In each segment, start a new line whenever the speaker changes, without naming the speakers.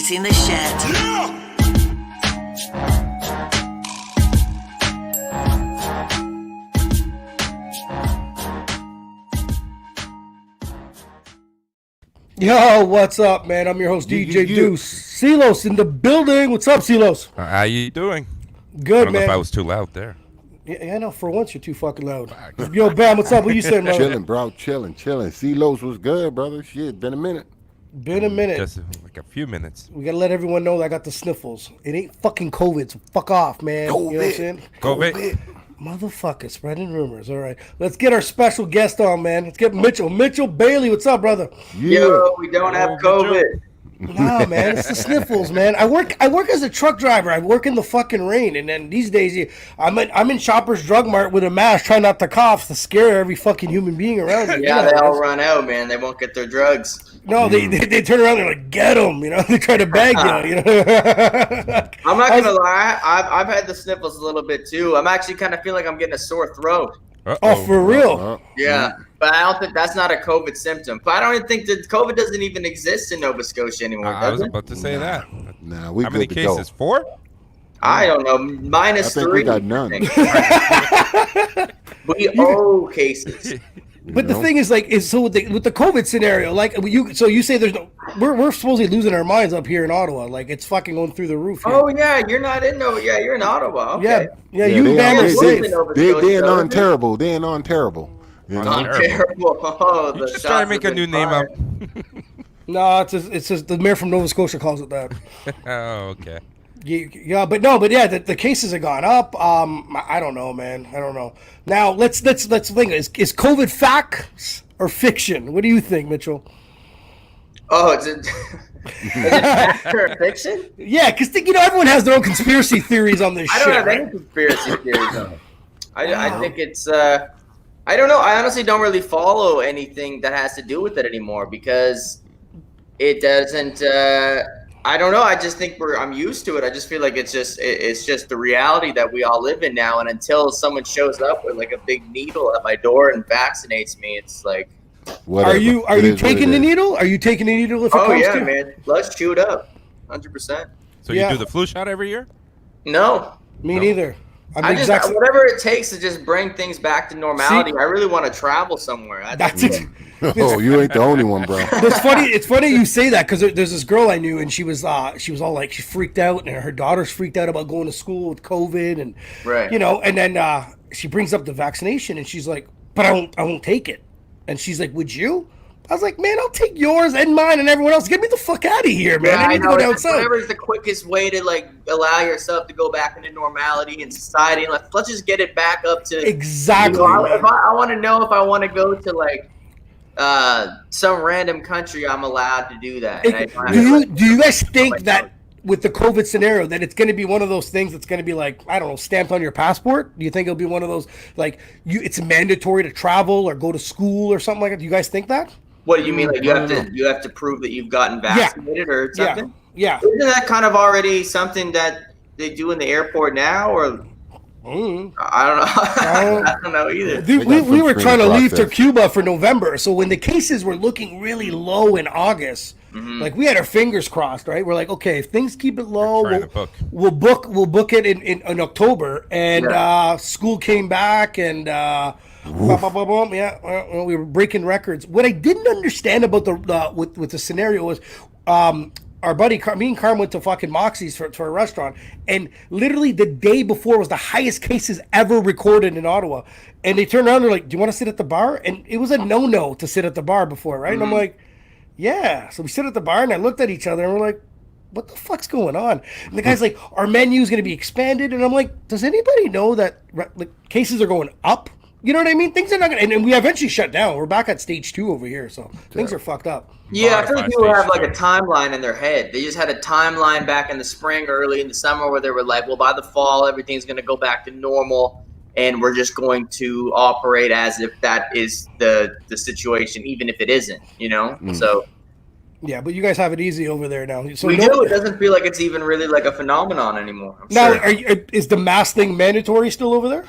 Releasing the shit.
Yo, what's up, man? I'm your host, DJ Deuce. Silos in the building. What's up, Silos?
How you doing?
Good,
I don't
man.
know if I was too loud there.
Yeah, I know. For once, you're too fucking loud. Yo, Bam, what's up? What you saying, man?
Chilling, bro. Chilling. Silos was good, brother. Shit, been a minute.
Been a minute.
Just like a few minutes.
We gotta let everyone know that I got the sniffles. It ain't fucking COVID, so fuck off, man.
COVID.
You know what I'm saying?
COVID.
Motherfucker, spreading rumors. All right, let's get our special guest on, man. Let's get Mitchell. Mitchell Bailey, what's up, brother?
Yeah.
Yo, we don't have COVID.
Nah, man, it's the sniffles, man. I work as a truck driver. I work in the fucking rain, and then these days, I'm in Shoppers Drug Mart with a mask, trying not to cough to scare every fucking human being around me.
Yeah, they all run out, man. They won't get their drugs.
No, they turn around and like, get them, you know. They try to bag you, you know.
I'm not gonna lie. I've had the sniffles a little bit too. I'm actually kind of feel like I'm getting a sore throat.
Oh, for real?
Yeah, but I don't think that's not a COVID symptom. But I don't even think that COVID doesn't even exist in Nova Scotia anymore.
I was
does it?
about to say that.
Nah, we
How
good
many
to
cases?
go.
4?
I don't know. Minus
I think
3.
we got none.
We owe cases.
But the thing is, like, so with the COVID scenario, like, you say there's no, we're supposedly losing our minds up here in Ottawa, like it's fucking going through the roof here.
Oh yeah, you're not in Nova. Yeah, you're in Ottawa. Okay.
Yeah, you
they
damn
are
safe.
They're non-terrible. They're non-terrible. You know?
Non-terrible. Oh,
You just trying to make a new name up.
No, it's just the mayor from Nova Scotia calls it that.
Oh, okay.
Yeah, but the cases have gone up. I don't know, man. I don't know. Now let's think. Is COVID facts or fiction? What do you think, Mitchell?
Oh, is it fact or fiction?
Yeah, because everyone has their own conspiracy theories on this
I
shit.
don't have
right?
any conspiracy theories on it. I think it's I don't know. I honestly don't really follow anything that has to do with it anymore because it doesn't. I don't know. I just think I'm used to it. I just feel like it's just the reality that we all live in now. And until someone shows up with like a big needle at my door and vaccinates me, it's like.
Whatever.
Are you taking the needle? Are you taking the needle if it comes to?
Man. Let's chew it up. 100%.
So you do the flu shot every year?
No.
Me neither.
Whatever it takes to just bring things back to normality. I really want to travel somewhere.
That's it.
Oh, you ain't the only one, bro.
It's funny you say that because there's this girl I knew and she was all like, she freaked out and her daughter's freaked out about going to school with COVID and and then she brings up the vaccination and she's like, but I won't take it. And she's like, would you? I was like, man, I'll take yours and mine and everyone else. Get me the fuck out of here, man. I need to go down south.
Whatever is the quickest way to like allow yourself to go back into normality in society. And let's just get it back up to
exactly.
I want to know if I want to go to like some random country, I'm allowed to do that.
Do you guys think that with the COVID scenario that it's going to be one of those things that's going to be like, I don't know, stamped on your passport? Do you think it'll be one of those like it's mandatory to travel or go to school or something like that? Do you guys think that?
What do you mean? Like you have to prove that you've gotten vaccinated or something?
Yeah.
Isn't that kind of already something that they do in the airport now? Or I don't know. I don't know either.
Dude, we were trying to leave to Cuba for November, so when the cases were looking really low in August, like we had our fingers crossed, right? We're like, okay, if things keep it low, we'll book it in October, and school came back, and we were breaking records. What I didn't understand about with the scenario was, our buddy, me and Carm went to fucking Moxie's for a restaurant, and literally the day before was the highest cases ever recorded in Ottawa. And they turned around and they're like, do you want to sit at the bar? And it was a no-no to sit at the bar before, right? And I'm like, yeah. So we sit at the bar, and I looked at each other, and we're like, what the fuck's going on? And the guy's like, our menu is going to be expanded. And I'm like, does anybody know that cases are going up? You know what I mean? Things are not going to, and we eventually shut down. We're back at stage 2 over here, so things are fucked up.
Yeah, I feel like people have like a timeline in their head. They just had a timeline back in the spring, early in the summer, where they were like, well, by the fall, everything's going to go back to normal, and we're just going to operate as if that is the situation, even if it isn't, you know? So.
Yeah, but you guys have it easy over there now. So
we do. It doesn't feel like it's even really like a phenomenon anymore.
Is the mask thing mandatory still over there?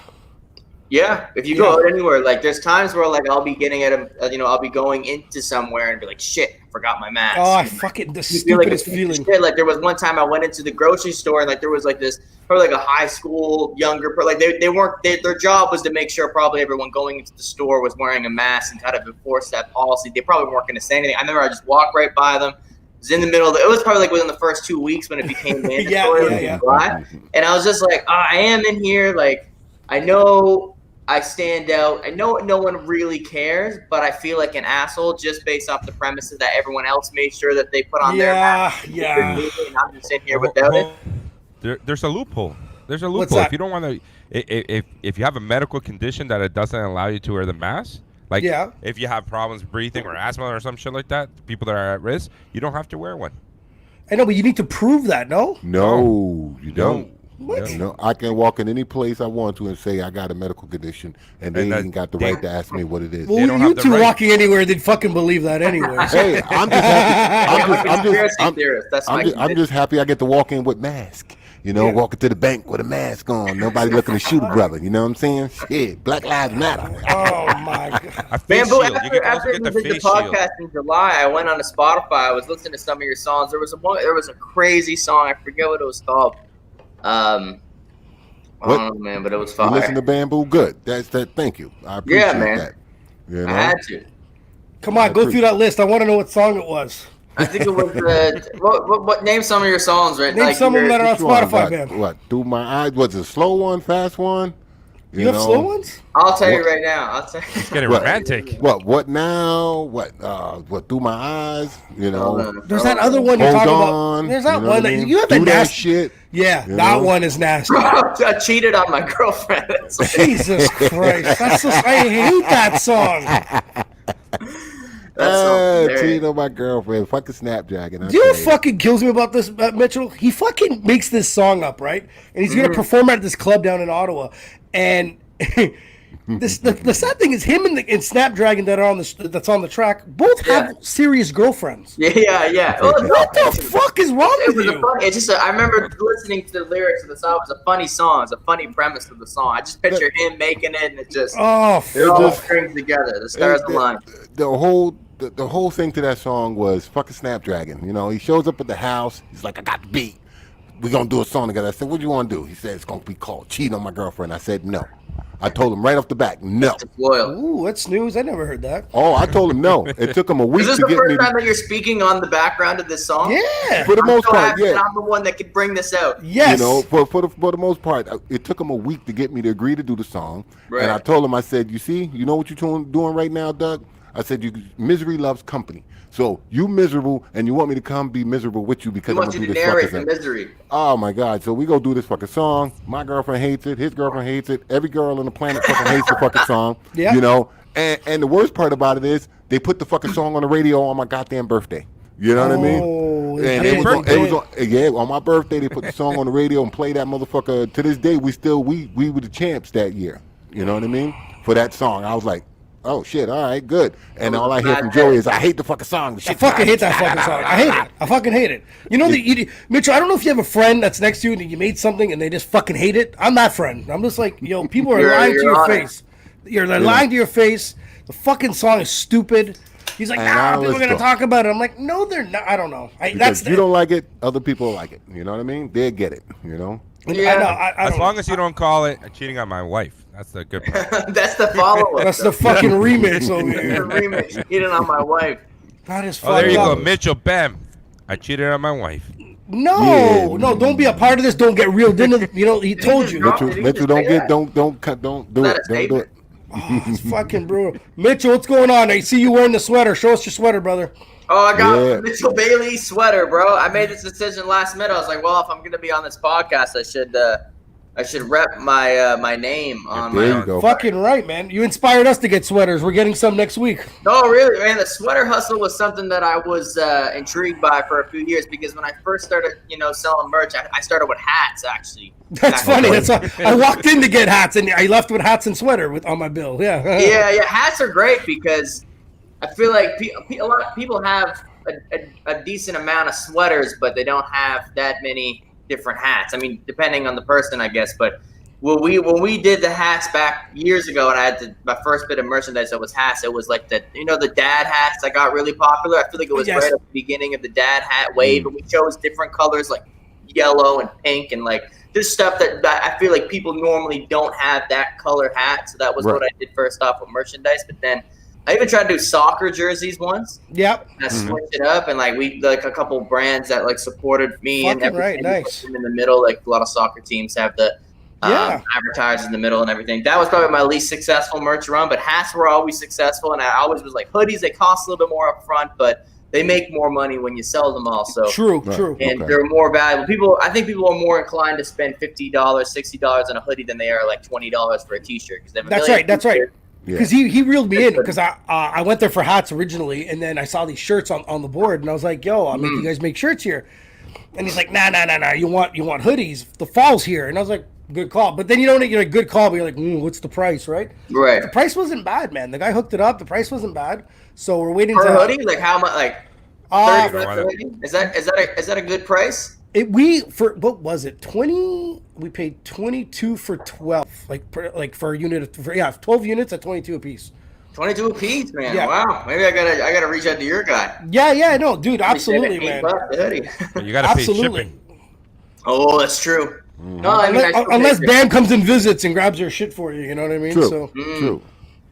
Yeah, if you go out anywhere, like there's times where like I'll be getting I'll be going into somewhere and be like, shit, forgot my mask.
Oh, I
And, like,
fucking the
you feel like a
stupidest
piece of
feeling.
shit. Like there was one time I went into the grocery store and like there was like this probably like a high school younger like they weren't their job was to make sure probably everyone going into the store was wearing a mask and kind of enforce that policy. They probably weren't going to say anything. I remember I just walked right by them. It was in the middle of it was probably like within the first 2 weeks when it became mandatory.
yeah.
And I was just like, oh, I am in here. Like I know I stand out. I know no one really cares, but I feel like an asshole just based off the premises that everyone else made sure that they put on their mask.
Yeah.
And I'm just in here without it.
There's a loophole. There's a loophole.
What's that?
If you don't want to, if you have a medical condition that it doesn't allow you to wear the mask, like
Yeah.
if you have problems breathing or asthma or some shit like that, people that are at risk, you don't have to wear one.
I know, but you need to prove that, no?
No, you don't.
What?
No, I can walk in any place I want to and say I got a medical condition, and they
And that-
ain't got the right to ask me what it is.
Well,
don't
you
have the
two
right.
walking anywhere, they'd fucking believe that anyway.
Hey, I'm just happy.
Conspiracy theorist. That's my
I'm just happy I get to walk in with mask. You know,
Yeah.
walking to the bank with a mask on. Nobody looking to shoot a brother. You know what I'm saying? Shit, Black Lives Matter.
Oh my god.
A face
Bamboo,
shield. You can also
after
get
we
the
did the
face shield.
podcast in July, I went on to Spotify. I was listening to some of your songs. There was a crazy song. I forget what it was called. I don't know, man, but it was
You
fire.
listen to Bamboo? Good. That's that. Thank you. I appreciate
man.
that. You know?
I had to.
Come on, go through that list. I want to know what song it was.
I think it was what name some of your songs, right?
Name some of them that are on
Which one?
Spotify,
What-
man.
What? Through my eyes? Was it a slow one, fast one?
You have slow ones?
I'll tell you
What?
right now. I'll tell you.
It's getting
What?
romantic.
What now? What through my eyes? You know.
There's that other one you're
Hold
talking
on.
about. There's that
you know
one
what I
that
mean?
you have
Do
a
that
nasty.
shit.
Yeah,
You
that
know?
one is nasty.
I cheated on my girlfriend. It's like-
Jesus Christ, that's just, I hate that song.
That's so
Cheating
hilarious.
on my girlfriend. Fucking Snapdragon.
Do you know what fucking kills me about this, Mitchell? He fucking makes this song up, right? And he's gonna perform at this club down in Ottawa, and the sad thing is, him and Snapdragon that are on that's on the track both have serious girlfriends.
Yeah. Well,
What the fuck is wrong
It
with
was a
you?
funny. It's just I remember listening to the lyrics of the song. It was a funny song. It's a funny premise of the song. I just picture him making it, and it just
Oh,
it all
just-
strings together. The stars align.
The whole thing to that song was fucking Snapdragon. You know, he shows up at the house. He's like, I got the beat. We're going to do a song together. I said, what do you want to do? He said, it's going to be called Cheating on My Girlfriend. I said, no. I told him right off the back, no.
It's loyal.
ooh, that's news. I never heard that.
Oh, I told him no. It took him a week
Is this
to
the
get me
first
to,
time that you're speaking on the background of this song?
Yeah.
for the
I'm
most
so
part,
happy that
yeah.
I'm the one that could bring this out.
Yes.
You know, for the most part, it took him a week to get me to agree to do the song.
Right.
And I told him, I said, you see, you know what you're doing right now, Doug? I said, misery loves company. So you miserable, and you want me to come be miserable with you because
I
I'm
want
gonna
you
do
to
this
narrate
fucking
the
thing.
misery.
Oh my God! So we go do this fucking song. My girlfriend hates it. His girlfriend hates it. Every girl on the planet fucking hates the fucking song.
Yeah.
You know. And the worst part about it is they put the fucking song on the radio on my goddamn birthday. You know what I mean?
Oh,
And
his birthday.
on my birthday they put the song on the radio and play that motherfucker. To this day we were the champs that year. You know what I mean? For that song, I was like, oh shit, all right, good. And all I hear from Joey is, I hate the fucking song.
I fucking hate that fucking song. I hate it. I fucking hate it. You know, Mitchell, I don't know if you have a friend that's next to you and you made something and they just fucking hate it. I'm that friend. I'm just like, yo, people are lying to
you're
your
on it.
face. They're lying to your face. The fucking song is stupid. He's like,
And I don't
people are
listen
going
to
to talk about it. I'm like, no, they're not. I don't know.
Because you don't like it, other people like it. You know what I mean? They get it. You know.
Yeah. I
As
don't
long
know.
as you don't call it cheating on my wife. That's the good part.
That's the follow-up.
That's the fucking remix over
the
here.
remix. Cheating on my wife.
That is
Oh, there you
fucked
go.
up.
Mitchell, bam. I cheated on my wife.
No, don't be a part of this. Don't get reeled into. He told you.
Drop
Mitchell,
it.
Mitchell, don't do
That
it.
is
Don't do it.
It's fucking brutal. Mitchell, what's going on? I see you wearing the sweater. Show us your sweater, brother.
Oh, I got
Yeah.
Mitchell Bailey sweater, bro. I made this decision last minute. I was like, well, if I'm gonna be on this podcast, I should rep my name on
There
my
you
own.
go.
Fucking right, man. You inspired us to get sweaters. We're getting some next week.
No, really, man. The sweater hustle was something that I was intrigued by for a few years because when I first started, selling merch, I started with hats actually.
That's
Back
funny.
when-
I walked in to get hats, and I left with hats and sweater on my bill. Yeah.
yeah. Hats are great because I feel like a lot of people have a decent amount of sweaters, but they don't have that many different hats. I mean, depending on the person, I guess. But when we did the hats back years ago, and I had my first bit of merchandise that was hats, it was like the dad hats that got really popular. I feel like it was right at the beginning of the dad hat wave, and we chose different colors like yellow and pink and like just stuff that I feel like people normally don't have that color hat. So that was what I did first off with merchandise. But then I even tried to do soccer jerseys once.
Yep.
I switched it up, and like we like a couple brands that like supported me and everything.
Nice.
In the middle, like a lot of soccer teams have the advertisers in the middle and everything. That was probably my least successful merch run, but hats were always successful, and I always was like hoodies. They cost a little bit more up front, but they make more money when you sell them all. So
true.
And they're more valuable. I think people are more inclined to spend $50, $60 on a hoodie than they are like $20 for a T-shirt. That's right. Because he reeled me in because I went there for hats originally, and then I saw these shirts on the board, and I was like, "Yo, you guys make shirts here?" And he's like, "Nah. You want hoodies? The fall's here." And I was like, "Good call." But then you don't get a good call, but you're like, "What's the price?" Right? The price wasn't bad, man. The guy hooked it up. The price wasn't bad. So we're waiting for a hoodie. Like how much? Like $30 Is that a good price?
What was it? 20. We paid 22 for 12. Like for a unit. 12 units at 22 a piece.
22 a piece, man. Yeah. Wow. Maybe I gotta reach out to your guy.
Yeah. No, dude. Absolutely, man.
You gotta pay shipping.
Oh, that's true.
No, unless Bam comes and visits and grabs your shit for you. You know what I mean?
True.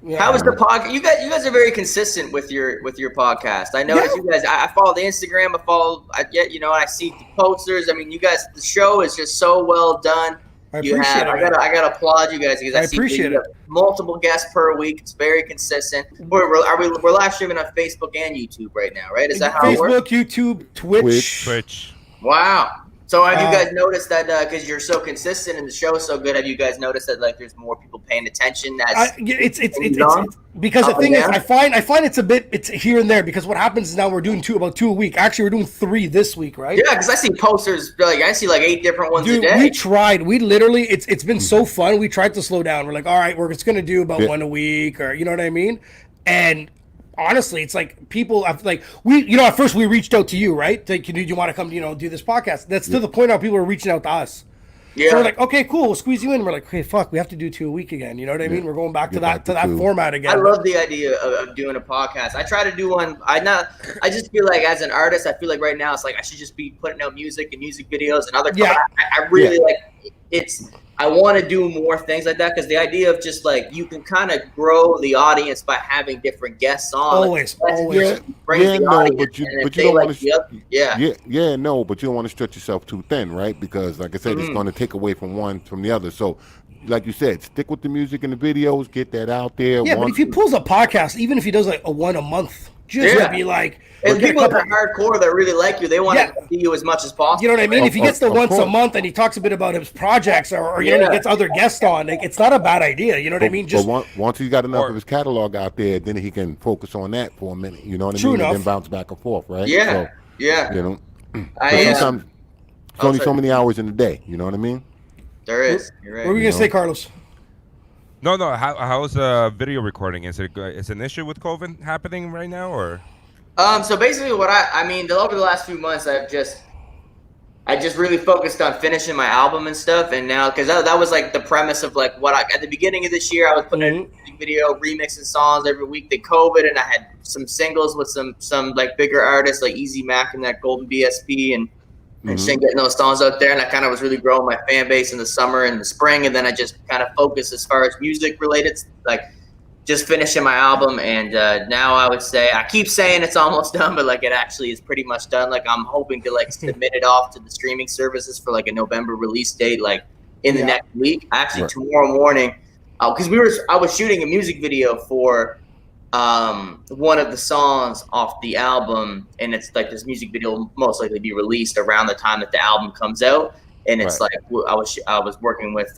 Yeah. How is the podcast? You guys are very consistent with your podcast. I noticed you guys. I follow the Instagram. I see the posters. I mean, you guys. The show is just so well done.
I appreciate it.
I gotta applaud you guys because I appreciate it. Multiple guests per week. It's very consistent. We're live streaming on Facebook and YouTube right now, right? Is that how it works?
Facebook, YouTube, Twitch.
Wow. So have you guys noticed that because you're so consistent and the show is so good? Have you guys noticed that like there's more people paying attention?
It's because the thing is, I find it's here and there because what happens is now we're doing about two a week. Actually, we're doing 3 this week, right?
Yeah, because I see posters I see like 8 different ones a day.
We tried. We literally it's been so fun. We tried to slow down. We're like, all right, we're just gonna do about 1 a week, or you know what I mean, and. Honestly, it's like people have at first we reached out to you, right? Like, do you want to come, do this podcast? That's to the point now people are reaching out to us. Yeah. So we're like, okay, cool, we'll squeeze you in. We're like, hey, fuck, we have to do 2 a week again. You know what I mean? We're going back to that format again.
I love the idea of doing a podcast. I try to do one. I just feel like as an artist, I feel like right now it's like I should just be putting out music and music videos and other. Yeah. I really like it's. I want to do more things like that because the idea of just like you can kind of grow the audience by having different guests on.
Always.
But you don't want to. But you don't want to stretch yourself too thin, right? Because like I said, it's going to take away from one from the other. So, like you said, stick with the music and the videos, get that out there.
Yeah, but if he pulls a podcast, even if he does like a 1 a month, just be like.
And people that are hardcore that really like you, they want to see you as much as possible.
You know what I mean? If he gets the once a month and he talks a bit about his projects or he gets other guests on, like, it's not a bad idea. You know what I mean?
Just once he's got enough of his catalog out there, then he can focus on that for a minute. You know what I mean? And then bounce back and forth, right?
Yeah.
You know, sometimes it's only so many hours in a day. You know what I mean?
There is. You're right.
What were we gonna say, Carlos?
No. How's video recording? Is an issue with COVID happening right now, or?
So basically what over the last few months, I just really focused on finishing my album and stuff. And now, cause that was like the premise of like at the beginning of this year, I was putting a music video, remixing songs every week. Then COVID, and I had some singles with some like bigger artists like Easy Mac and that Golden BSP and shit, getting those songs out there. And I kind of was really growing my fan base in the summer and the spring. And then I just kind of focused as far as music related, like just finishing my album. And now I would say, I keep saying it's almost done, but like it actually is pretty much done. Like I'm hoping to like submit it off to the streaming services for like a November release date, like in the next week. Actually, tomorrow morning, because I was shooting a music video for one of the songs off the album, and it's like this music video will most likely be released around the time that the album comes out. And it's like I was working with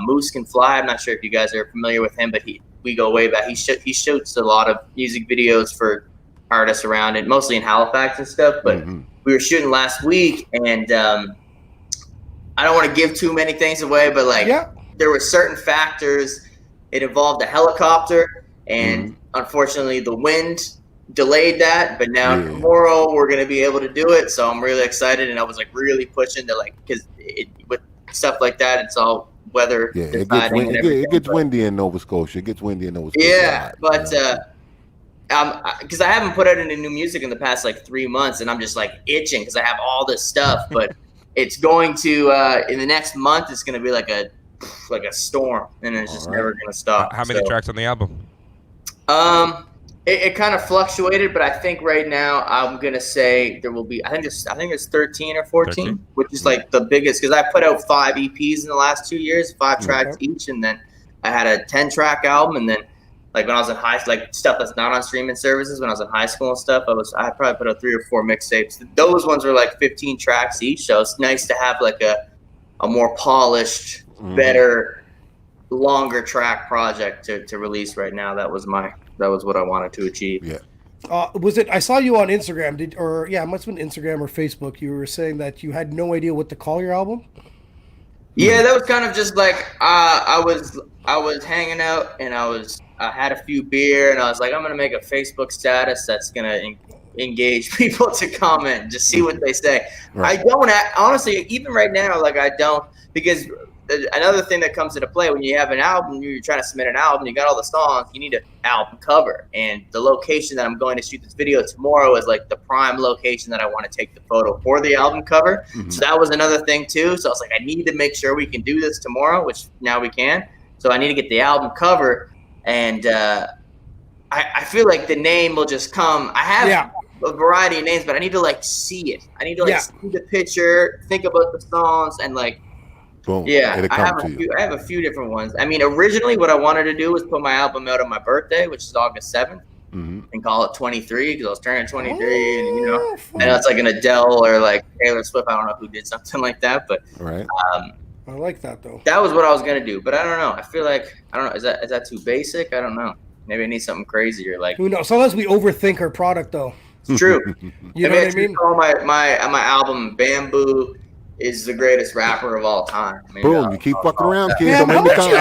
Moose Can Fly. I'm not sure if you guys are familiar with him, but we go way back. He shoots a lot of music videos for artists around it, mostly in Halifax and stuff. But we were shooting last week, and I don't want to give too many things away, but like there were certain factors. It involved a helicopter, and unfortunately the wind delayed that. But now tomorrow we're going to be able to do it. So I'm really excited, and I was like really pushing to like, because with stuff like that, it's all weather
Yeah,
deciding and everything.
it gets
but-
windy in Nova Scotia. It gets windy in Nova Scotia.
Yeah,
a lot,
but
you know?
because I haven't put out any new music in the past like 3 months, and I'm just like itching because I have all this stuff. But it's going to in the next month. It's going to be like a storm, and it's just
All right.
never going to stop.
How many
So,
tracks on the album?
It kind of fluctuated, but I think right now I'm gonna say there will be. I think it's 13 or 14,
13?
which is like the biggest because I put out 5 EPs in the last 2 years, 5 tracks each, and then I had a 10-track album, and then like when I was in stuff that's not on streaming services. When I was in high school and stuff, I probably put out 3 or 4 mixtapes. Those ones were like 15 tracks each, so it's nice to have like a more polished, better, longer track project to release right now. That was what I wanted to achieve.
Yeah.
Was it? I saw you on Instagram. It must have been Instagram or Facebook. You were saying that you had no idea what to call your album.
Yeah, that was kind of just like I was hanging out and I had a few beer and I was like, I'm gonna make a Facebook status that's gonna engage people to comment and just see what they say.
Right.
I don't honestly, even right now, like I don't, because another thing that comes into play when you have an album, you're trying to submit an album, you got all the songs, you need an album cover. And the location that I'm going to shoot this video tomorrow is like the prime location that I want to take the photo for the album cover. So that was another thing too. So I was like, I need to make sure we can do this tomorrow, which now we can. So I need to get the album cover. And I feel like the name will just come. I have a variety of names, but I need to like see it. I need to like see the picture, think about the songs, and like,
boom.
yeah,
It'll
I
come
have
to
a
you.
few. I have a few different ones. I mean, originally, what I wanted to do was put my album out on my birthday, which is August 7th, and call it 23 because I was turning 23, and you know, and it's like an Adele or like Taylor Swift. I don't know who did something like that, but
Right.
I like that though.
that was what I was gonna do. But I don't know. I feel like I don't know. Is that too basic? I don't know. Maybe I need something crazier. Like
Who knows? Sometimes we overthink our product though.
it's true.
You know what I mean?
Call my album Bamboo is the greatest rapper of all time. Maybe
Boom.
I'll-
You keep
I'll
fucking
call it
around,
that.
kid.
Bam,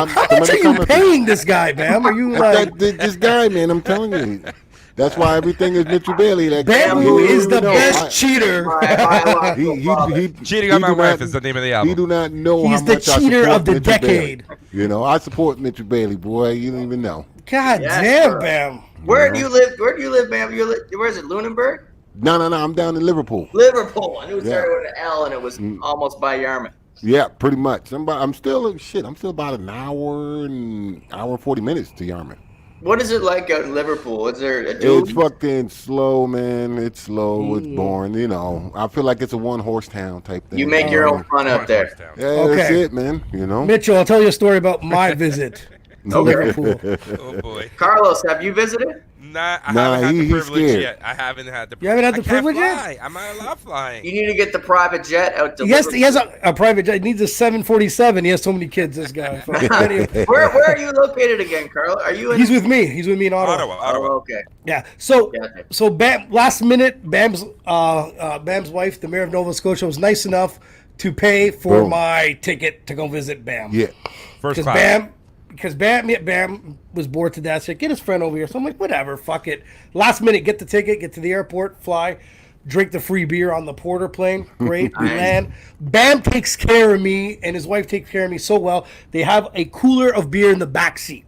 how much are you paying this guy, Bam? Are you like
This guy, man, I'm telling you. That's why everything is Mitchell Bailey. Like,
Bamboo
you
is the
know,
best cheater.
Cheating on my wife is the name of the
He
album.
do not know
He's
how
the
much I
cheater
support
of the
Mitchell Bailey.
decade.
You know, I support Mitchell Bailey, boy. You don't even know.
God
Yes,
damn,
bro.
Bam.
Where do you live? Where do you live, Bam? Where is it? Lunenburg?
No. I'm down in Liverpool.
Liverpool. I knew it
Yeah.
started with an L, and it was almost by Yarmouth.
Yeah, pretty much. I'm still about an hour and 40 minutes to Yarmouth.
What is it like out in Liverpool? Is there a dude?
It's fucking slow, man. It's slow. It's boring. You know, I feel like it's a one-horse town type thing.
You make your own fun out there.
Yeah, that's
Okay.
it, man. You know.
Mitchell, I'll tell you a story about my visit to Liverpool.
Oh boy.
Carlos, have you visited?
Nah, I
Nah,
haven't had the
he's
privilege
scared.
yet. I haven't had the.
You haven't had the
I can't
privilege yet?
fly. I'm not allowed flying.
You need to get the private jet out to
He has
Liverpool.
a private jet. He needs a 747. He has so many kids, this guy.
Where are you located again, Carl? Are you in
He's with me. He's with me in Ottawa.
Ottawa.
Oh, okay.
Yeah. So,
Yeah, okay.
so Bam, last minute, Bam's wife, the mayor of Nova Scotia, was nice enough to pay for
Boom.
my ticket to go visit Bam.
Yeah.
First
Because
class.
Bam was bored to death. Said, get his friend over here. So I'm like, whatever, fuck it. Last minute, get the ticket, get to the airport, fly, drink the free beer on the Porter plane. Great, we land. Bam takes care of me, and his wife takes care of me so well. They have a cooler of beer in the back seat.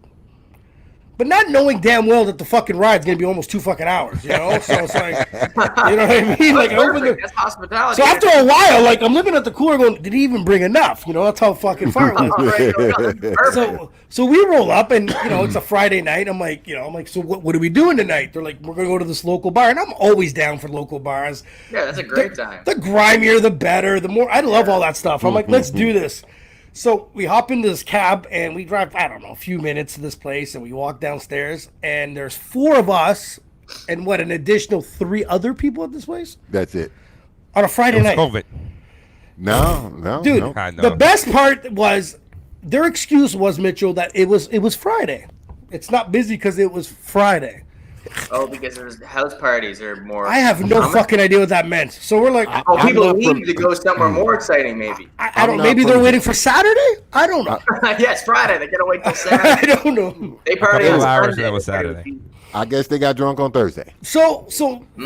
But not knowing damn well that the fucking ride's gonna be almost 2 fucking hours, you know? So it's like, you know what I mean? Like, I open
Perfect.
the,
That's hospitality.
so after a while, like, I'm looking at the cooler going, did he even bring enough? You know, that's how fucking far it was.
All right, no, that's perfect.
So we roll up, and you know it's a Friday night. I'm like, so what are we doing tonight? They're like, we're gonna go to this local bar, and I'm always down for local bars.
Yeah, that's a great time.
The grimier, the better. The more I love all that stuff. I'm like, let's do this. So we hop into this cab and we drive, I don't know, a few minutes to this place, and we walk downstairs, and there's 4 of us, and an additional 3 other people at this place
That's it.
on a Friday
It was
night.
COVID.
No.
Dude,
no.
I know.
the best part was their excuse was, Mitchell, that it was Friday. It's not busy because it was Friday.
Oh, because there's house parties or more.
I have no
common?
fucking idea what that meant. So we're like,
Oh,
I'm
people
not
leave
from-
to go somewhere more exciting, maybe.
I don't.
I'm not
Maybe they're
from-
waiting for Saturday. I don't know.
Yes, Friday. They gotta wait till
I
Saturday.
don't know.
They party
Couple
on
hours
Sunday.
and it was Saturday.
I guess they got drunk on Thursday.
So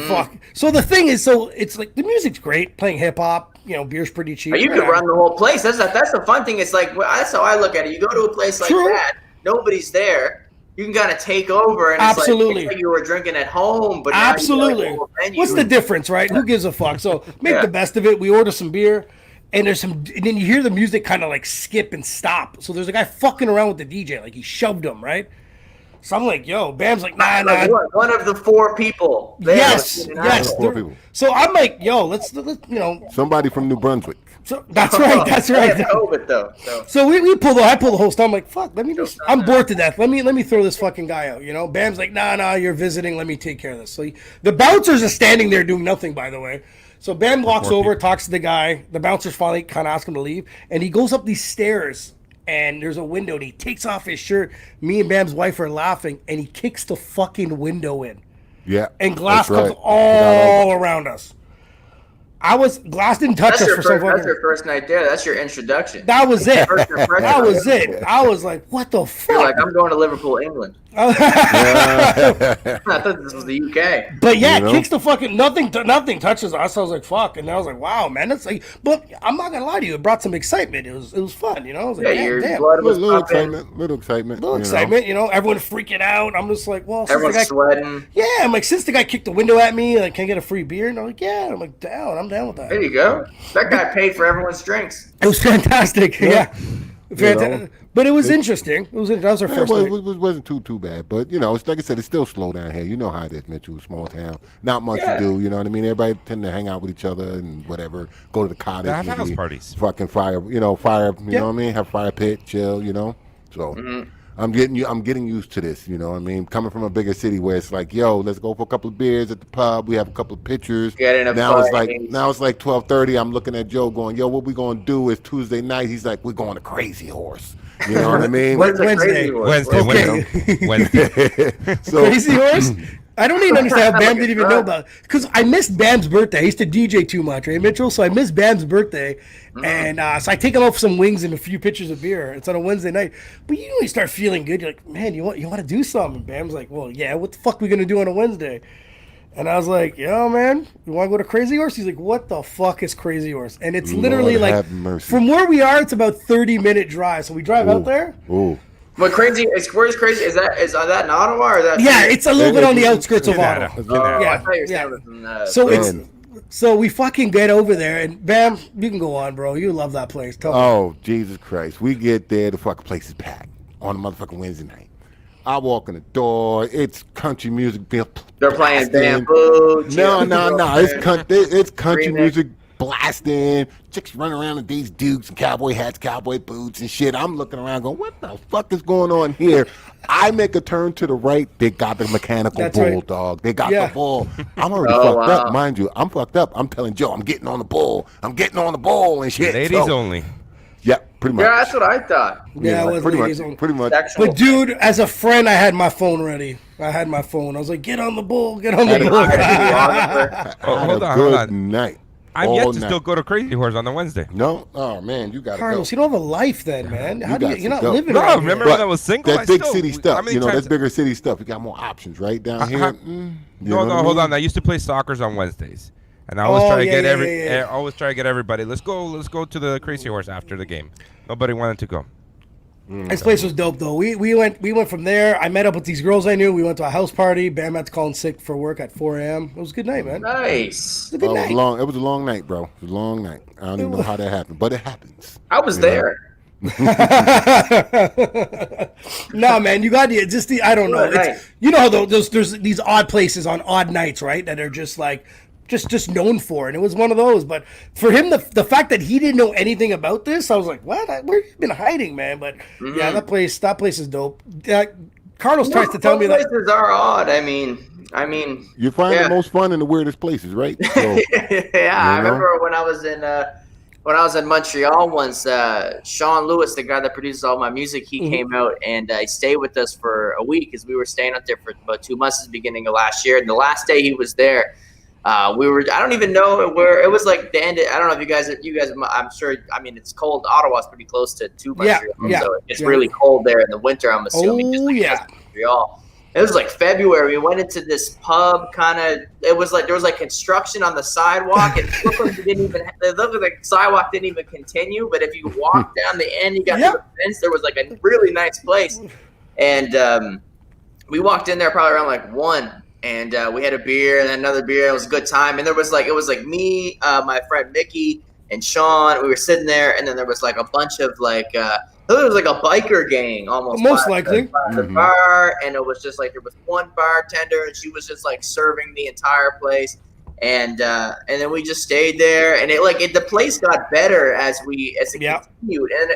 fuck. So the thing is, so it's like the music's great, playing hip hop, beer's pretty cheap.
You could run the whole place. That's the fun thing. It's like that's how I look at it. You go to a place like that, nobody's there. You can kind of take over, and it's like you were drinking at home. But
absolutely, what's the difference, right? Who gives a fuck? So make the best of it. We order some beer, and and then you hear the music kind of like skip and stop. So there's a guy fucking around with the DJ, like he shoved him, right? So I'm like, yo, Bam's like, nah.
One of the 4 people.
Yes.
4 people.
So I'm like, yo, let's
somebody from New Brunswick.
So that's right. That's right.
COVID though. So
I pull the whole stuff. I'm like, fuck. I'm bored to death. Let me throw this fucking guy out. Bam's like, nah. You're visiting. Let me take care of this. So the bouncers are standing there doing nothing. By the way. So Bam walks over, talks to the guy. The bouncers finally kind of ask him to leave, and he goes up these stairs. And there's a window, and he takes off his shirt. Me and Bam's wife are laughing, and he kicks the fucking window in.
Yeah.
And glass comes all around us. Glass didn't touch us for some fucking...
That's your first night there. That's your introduction.
That was it. That was it. I was like, what the fuck?
You're like, I'm going to Liverpool, England. I thought this was the UK.
But yeah, kicks the fucking... Nothing touches us. I was like, fuck. And I was like, wow, man. That's like... But I'm not going to lie to you. It brought some excitement. It was fun, I was like, damn.
Little excitement.
Everyone freaking out. I'm just like, well...
Everyone's sweating.
Yeah, I'm like, since the guy kicked the window at me, like, can I get a free beer? And I'm like, yeah. I'm like, I'm down with that.
There you go. That guy paid for everyone's drinks.
It was fantastic. Yeah. Fantastic. But it was interesting. That was our first night.
It wasn't too bad. But, it's like I said, it's still slow down here. You know how it is, Mitchell, small town. Not much to do, you know what I mean? Everybody tend to hang out with each other and whatever. Go to the cottage.
Have house parties.
Fucking fire, you know what I mean? Have fire pit, chill, So... I'm getting used to this, you know what I mean? Coming from a bigger city where it's like, yo, let's go for a couple of beers at the pub. We have a couple of pictures. Now it's like 12:30. I'm looking at Joe going, yo, what we gonna do is Tuesday night. He's like, we're going to Crazy Horse. You know what I mean?
Wednesday.
So,
Crazy Horse? I don't even understand how Bam didn't even know about it. Because I missed Bam's birthday. I used to DJ too much, right, Mitchell? So I missed Bam's birthday. And so I take him out for some wings and a few pitchers of beer. It's on a Wednesday night. But you start feeling good. You're like, man, you want to do something? Bam's like, well, yeah, what the fuck are we going to do on a Wednesday? And I was like, yo, man, you want to go to Crazy Horse? He's like, what the fuck is Crazy Horse? And it's literally from where we are, it's about 30-minute drive. So we drive out there.
Ooh.
But Crazy? Is that in Ottawa or that?
Yeah, it's a little bit on the outskirts of Ottawa.
I thought you were saying it was in,
So we fucking get over there, and Bam, you can go on, bro. You love that place.
Oh, Jesus Christ. We get there, the fucking place is packed on a motherfucking Wednesday night. I walk in the door, it's country music.
They're playing Bamboo.
No. It's country music blasting. Chicks running around in these dukes and cowboy hats, cowboy boots and shit. I'm looking around going, what the fuck is going on here? I make a turn to the right. They got the mechanical bull, right. Dog. They got the bull. I'm already fucked up, mind you. I'm fucked up. I'm telling Joe, I'm getting on the bull. And shit.
Ladies only.
Yeah, pretty much.
Yeah, that's what I thought.
Yeah, it was
pretty much.
But dude, as a friend, I had my phone ready. I was like, get on the bull, get on the bull.
Hold on.
Night.
I'm yet to still go to Crazy Horse on the Wednesday.
No? Oh, man, you got to go.
Carlos, you don't have a life then, man. You're not living
No,
around
remember
here.
when I was single?
That's big city stuff. That's bigger city stuff. You got more options, right? Down here.
Hold on. I used to play soccer on Wednesdays. And I always try to get everybody. Let's go to the Crazy Horse after the game. Nobody wanted to go.
This place was dope though. We went from there. I met up with these girls I knew. We went to a house party. Bam had to call in sick for work at 4 a.m. It was a good night, man.
Nice.
It was a good night.
It was a long night, bro. It was a long night. I don't even know how that happened, but it happens.
I was there.
No, man, you got I don't know. How there's these odd places on odd nights, right? That are just like just known for, and it was one of those. But for him, the fact that he didn't know anything about this, I was like, what? Where you been hiding, man? But yeah, that place is dope. Carlos tries to tell me that
places are odd. I mean,
you find the most fun in the weirdest places, right? So,
I remember when I was in Montreal once, Sean Lewis, the guy that produces all my music, he came out and he stayed with us for a week because we were staying out there for about 2 months at the beginning of last year. And the last day he was there, I don't even know where it was, like the end. I don't know if you guys, I'm sure, it's cold. Ottawa's pretty close to Montreal. So it's really cold there in the winter, I'm assuming. Montreal. It was like February. We went into this pub, kind of. It was like there was like construction on the sidewalk, and it looked like the sidewalk didn't even continue. But if you walked down the end, you got to the fence. There was like a really nice place, and we walked in there probably around like 1, and we had a beer and another beer. It was a good time, and it was like me, my friend Mickey, and Sean. We were sitting there, and then there was like a bunch of like. There was like a biker gang almost.
Most likely.
By the bar, and it was just like there was one bartender, and she was just like serving the entire place, and then we just stayed there, and the place got better as it continued, and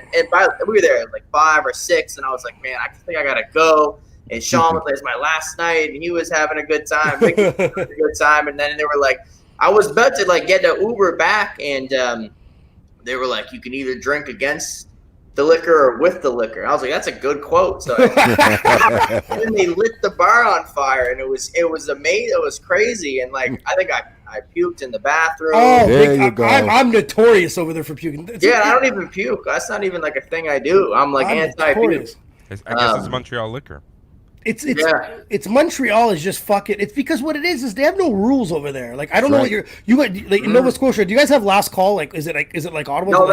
we were there at like 5 or 6, and I was like, man, I think I gotta go. And Sean was like, it's my last night, and he was having a good time, Mickey was having a good time, and then they were like, I was about to like get the Uber back, and they were like, you can either drink against the liquor or with the liquor. I was like, that's a good quote. So and then they lit the bar on fire, and it was amazing. It was crazy, and like I think I puked in the bathroom.
Oh, there you go. I'm notorious over there for puking.
I don't even puke. That's not even like a thing I do. I'm like anti-puke.
I guess it's Montreal liquor.
It's Montreal is just fucking. It's because what it is they have no rules over there. Like I don't know what you got like in Nova Scotia. Do you guys have last call? Like is it like Ottawa?
No,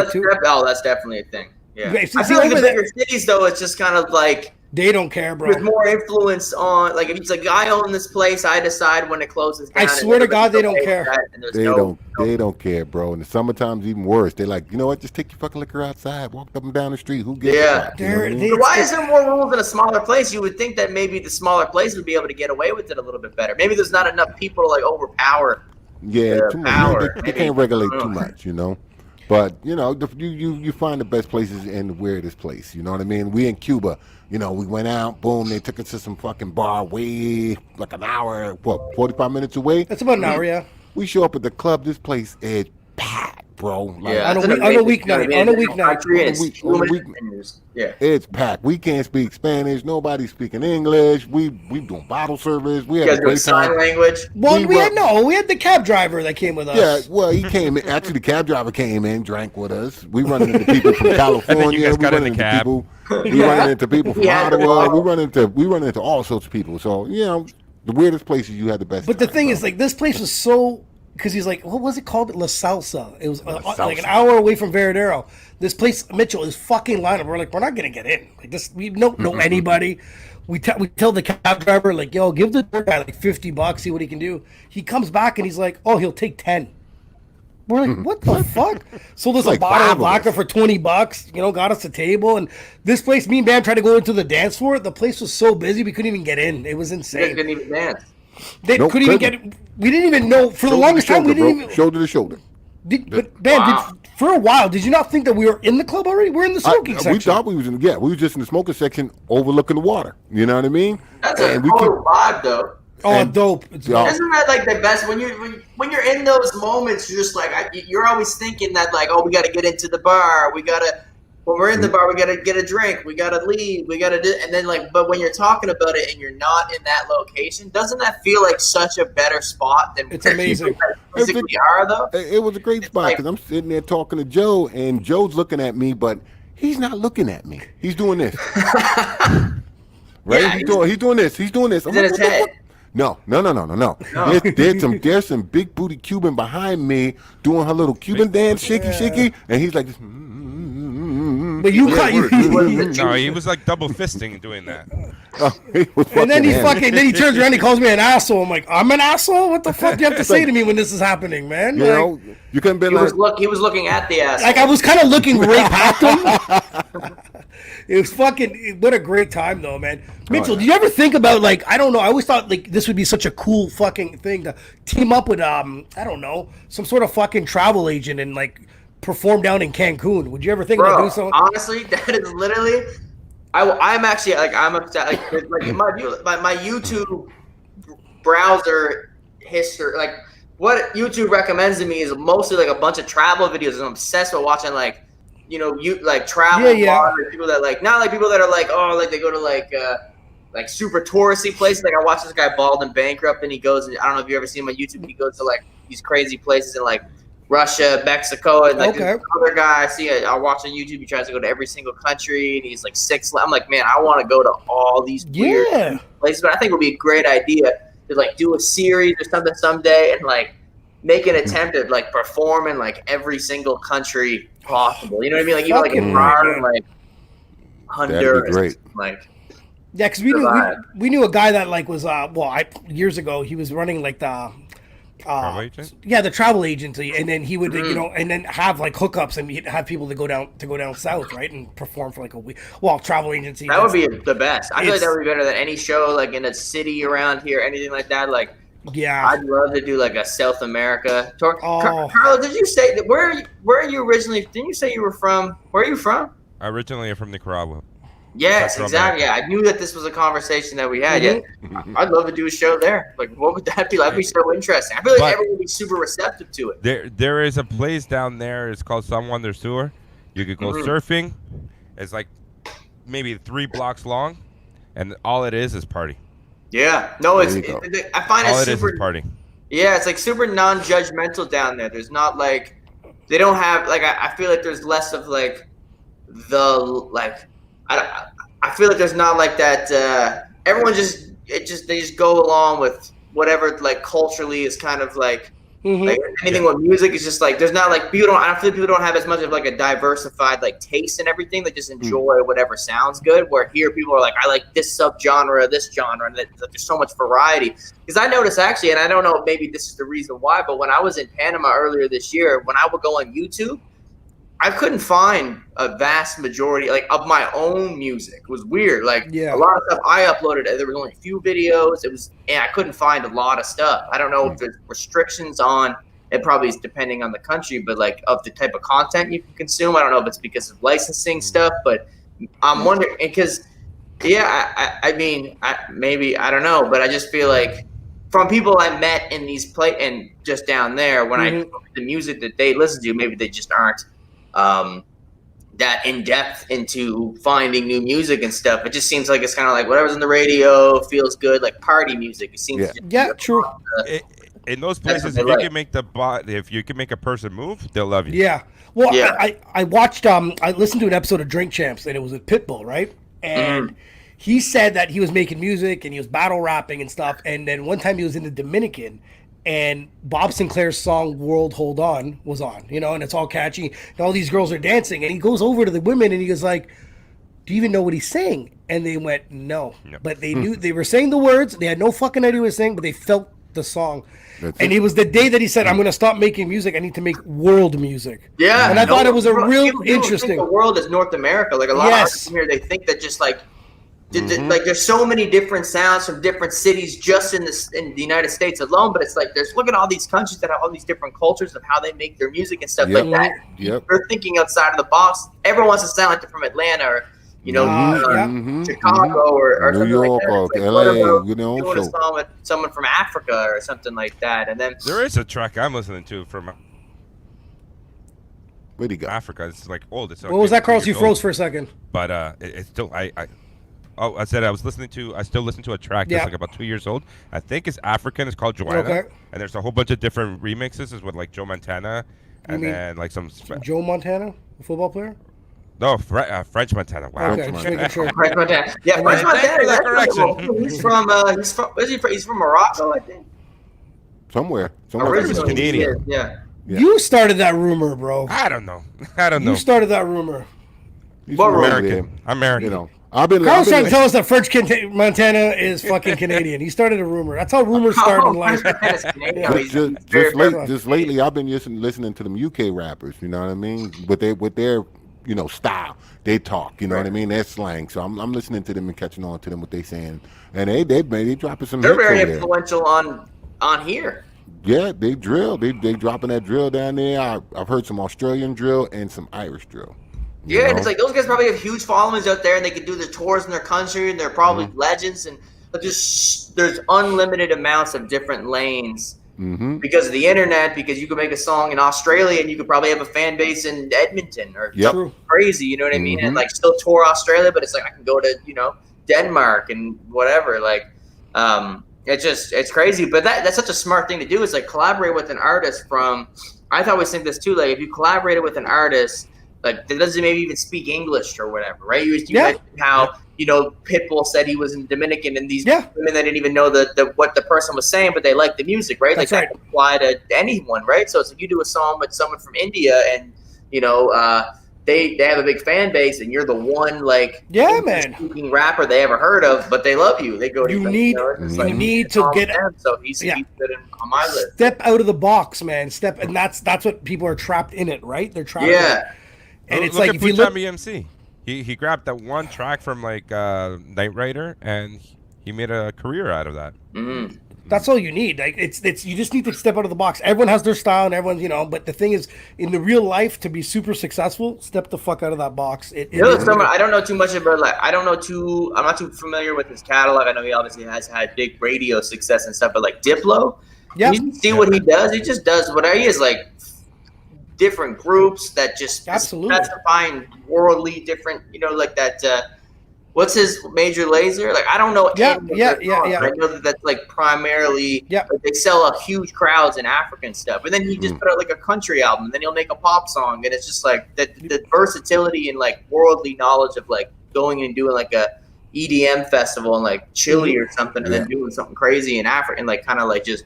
that's definitely a thing. Yeah, I feel like the bigger cities though, it's just kind of like
they don't care, bro.
There's more influence on like if it's like I own this place, I decide when it closes down.
I swear to God, they don't care.
They don't care, bro. In the summertime's even worse. They're like, you know what? Just take your fucking liquor outside, walk up and down the street. Who gives a fuck?
Why is there more rules in a smaller place? You would think that maybe the smaller place would be able to get away with it a little bit better. Maybe there's not enough people to like overpower.
Yeah, too much. They can't regulate too much, you know. But you know, you find the best places in the weirdest place. You know what I mean? We in Cuba, you know, we went out, boom, they took us to some fucking bar way like an hour, 45 minutes away.
That's about an hour, yeah.
We show up at the club. This place is packed, bro. Like,
on a weeknight.
Yeah,
it's packed. We can't speak Spanish. Nobody's speaking English. We doing bottle service. We had a great time.
Sign language.
Well, we had the cab driver that came with us.
Yeah, well, he came in. Actually, the cab driver came in, drank with us. We running into people from California.
You guys got in the cab.
We running into people from Ottawa. We run into all sorts of people. So you know, the weirdest places you had the best.
But the thing is, like, this place was so. Because he's like, what was it called? La Salsa. It was like an hour away from Veradero. This place, Mitchell, is fucking lined up. We're like, we're not gonna get in. Like this, we don't know anybody. We tell the cab driver like, yo, give the guy like $50, see what he can do. He comes back and he's like, oh, he'll take 10. We're like, what the fuck? So there's like a bottle of vodka for $20. You know, got us a table. And this place, me and Bam tried to go into the dance floor. The place was so busy we couldn't even get in. It was insane.
You couldn't even dance.
They couldn't even get it. We didn't even know for the longest time. We didn't even
shoulder to shoulder.
But Bam, for a while, did you not think that we were in the club already? We're in the smoking section.
We thought we was in. Yeah, we were just in the smoking section, overlooking the water. You know what I mean?
That's a total vibe, though.
Oh, dope!
Isn't that like the best when you're in those moments? You're just like you're always thinking that like, oh, we got to get into the bar. When we're in the bar, we got to get a drink. We got to leave. We got to do, and then like, but when you're talking about it and you're not in that location, doesn't that feel like such a better spot than
it's amazing?
Physically are though.
It was a great spot because I'm sitting there talking to Joe, and Joe's looking at me, but he's not looking at me. He's doing this, right? Yeah, he's doing this. He's doing this.
He's in his head.
No. There's some big booty Cuban behind me doing her little Cuban dance, shaky, and he's like this.
But you caught you.
No, he was like double fisting doing that.
And then he turns around, and he calls me an asshole. I'm like, I'm an asshole? What the fuck do you have to say to me when this is happening, man?
You know, you couldn't be
he was looking at the asshole.
Like I was kind of looking right past him. It was fucking. What a great time, though, man. Mitchell, do you ever think about like I don't know? I always thought like this would be such a cool fucking thing to team up with I don't know, some sort of fucking travel agent and like perform down in Cancun. Would you ever think about doing something?
Honestly, that is literally. I'm actually like I'm upset. Like my YouTube browser history, like what YouTube recommends to me is mostly like a bunch of travel videos. And I'm obsessed with watching like. You know, travel bloggers, people that like not like people that are like they go to like super touristy places. Like I watched this guy Bald and Bankrupt, and he goes. And I don't know if you ever seen him on YouTube. He goes to like these crazy places and like Russia, Mexico, and like
Okay.
this other guy I watch on YouTube. He tries to go to every single country, and he's like 6. I'm like, man, I want to go to all these weird
Yeah.
places. But I think it would be a great idea to like do a series or something someday, and like make an attempt at like perform in like every single country possible. You know what I mean? Like even like in
Fucking
Iran,
right,
like Honduras,
great.
like.
Yeah, because we knew a guy that like was years ago he was running like the
Travel agent?
yeah, the travel agency, and then he would
Mm-hmm.
you know, and then have like hookups and he'd have people to go down south, right, and perform for like a week. Well, travel agency.
That would be the best. I feel like
It's-
that would be better than any show like in a city around here, anything like that. Like
yeah.
I'd love to do like a South America tour.
Oh.
Carlo, did you say where are you originally? Didn't you say you were from? Where are you from?
I originally am from Nicaragua.
Yes,
Central
exactly.
America.
Yeah, I knew that this was a conversation that we had.
Mm-hmm.
Yeah, I'd love to do a show there. Like, what would that be? That'd be so interesting. I feel like
But-
everyone would be super receptive to it.
There is a place down there. It's called San Juan del Sur. You could go surfing. It's like maybe 3 blocks long, and all it is party.
Yeah, no,
There you go.
I find
All
it
it is
super.
party.
Yeah, it's like super non-judgmental down there. There's not like they don't have like I feel like there's less of like the like I feel like there's not like that. Everyone they just go along with whatever like culturally is kind of like
Mhm.
like anything with music is just like there's not like people don't. I don't feel like people don't have as much of like a diversified like taste and everything. They just enjoy whatever sounds good. Where here people are like I like this subgenre, this genre, and that there's so much variety. Because I noticed actually, and I don't know, maybe this is the reason why, but when I was in Panama earlier this year, when I would go on YouTube, I couldn't find a vast majority like of my own music. It was weird. Like
Yeah.
a lot of stuff I uploaded, there was only a few videos. And I couldn't find a lot of stuff. I don't know if there's restrictions on. It probably is depending on the country, but like of the type of content you can consume. I don't know if it's because of licensing stuff, but I'm wondering because I mean, maybe I don't know, but I just feel like from people I met in these and just down there, when I look at the music that they listen to, maybe they just aren't that in depth into finding new music and stuff. It just seems like it's kind of like whatever's on the radio feels good, like party music. It seems
Yeah, true.
In those places,
what
if
they
you
like.
can make if you can make a person move, they'll love you.
Yeah. Well,
Yeah.
I watched I listened to an episode of Drink Champs, and it was with Pitbull, right? And he said that he was making music and he was battle rapping and stuff. And then one time he was in the Dominican, and Bob Sinclair's song "World Hold On" was on, you know, and it's all catchy. And all these girls are dancing, and he goes over to the women and he goes like, "Do you even know what he's saying?" And they went, "No," but they knew they were saying the words. They had no fucking idea what he was saying, but they felt the song. And it was the day that he said, "I'm going to stop making music. I need to make world music."
Yeah,
and I thought it was a real
people think
interesting.
the world is North America. Like a lot of artists here, they think that just like, like there's so many different sounds from different cities just in the United States alone. But it's like look at all these countries that have all these different cultures of how they make their music and stuff
Yep.
like that.
Yep.
They're thinking outside of the box. Everyone wants to sound like they're from Atlanta or Chicago or
New
something
York
like that.
or
It's like,
LA,
what about
you know,
doing a
so-
song with someone from Africa or something like that, and then
There is a track I'm listening to from
Where'd he go?
Africa. It's like old. It's
What was that, Carlos? You froze for a second.
But it's still I said I still listen to a track that's
Yeah.
like about 2 years old. I think it's African. It's called Joanna.
Okay.
And there's a whole bunch of different remixes. Is with like Joe Montana, and
mean
then like some
Joe Montana, a football player.
French Montana. Wow.
Okay, just making sure.
French Montana. Yeah, French
Thank you
Montana.
for that
That's
correction.
He's from Morocco, I think.
Somewhere.
Originally,
Canadian.
Yeah.
Yeah.
You started that rumor, bro.
I don't know. I don't know.
You started that rumor.
He's
What
from
American.
there.
American.
You know, I've been.
Carlos trying to
I've
tell us that French Montana is fucking Canadian. He started a rumor. That's how rumors start in life.
French Montana's Canadian. He's
just lately, I've been listening to them UK rappers. You know what I mean? With their style, they talk. You know what I mean? Their slang. So I'm listening to them and catching on to them what they saying, and they dropping some.
They're
hits
very
over there.
influential on here.
Yeah, they drill. They dropping that drill down there. I've heard some Australian drill and some Irish drill. You
Yeah, and
know?
it's like those guys probably have huge followings out there, and they can do their tours in their country, and they're probably legends. And but there's unlimited amounts of different lanes because of the internet. Because you could make a song in Australia, and you could probably have a fan base in Edmonton or
Yep.
something crazy. You know what I mean? And like still tour Australia, but it's like I can go to Denmark and whatever. Like, it's crazy. But that's such a smart thing to do. Is like collaborate with an artist from I always think this too. Like, if you collaborated with an artist, like, that doesn't maybe even speak English or whatever, right? You mentioned how Pitbull said he was in Dominican, and these women that didn't even know what the person was saying, but they liked the music, right?
That's
like that can apply to anyone, right? So it's like you do a song with someone from India, and they have a big fan base, and you're the one speaking rapper they ever heard of, but they love you. They go to
you need to get
them, so he's good on my list.
Step out of the box, man. And that's what people are trapped in it, right? They're trapped.
Yeah.
And it's
look
like
at
if you look
BMC. He grabbed that one track from Knight Rider, and he made a career out of that.
Mm-hmm.
That's all you need. Like it's you just need to step out of the box. Everyone has their style, and everyone's but the thing is, in the real life, to be super successful, step the fuck out of that box.
I don't know too much about I'm not too familiar with his catalog. I know he obviously has had big radio success and stuff, but like Diplo, you see what he does. He just does whatever he is, like different groups that just specifying worldly different, like that. What's his Major Lazer? Like, I don't know.
Yeah.
I know that's like primarily.
Yeah.
Like, they sell a huge crowds in Africa and stuff, and then he just put out like a country album, and then he'll make a pop song, and it's just like the versatility and like worldly knowledge of like going and doing like a EDM festival in like Chile or something, and then doing something crazy in Africa, and like kind of like just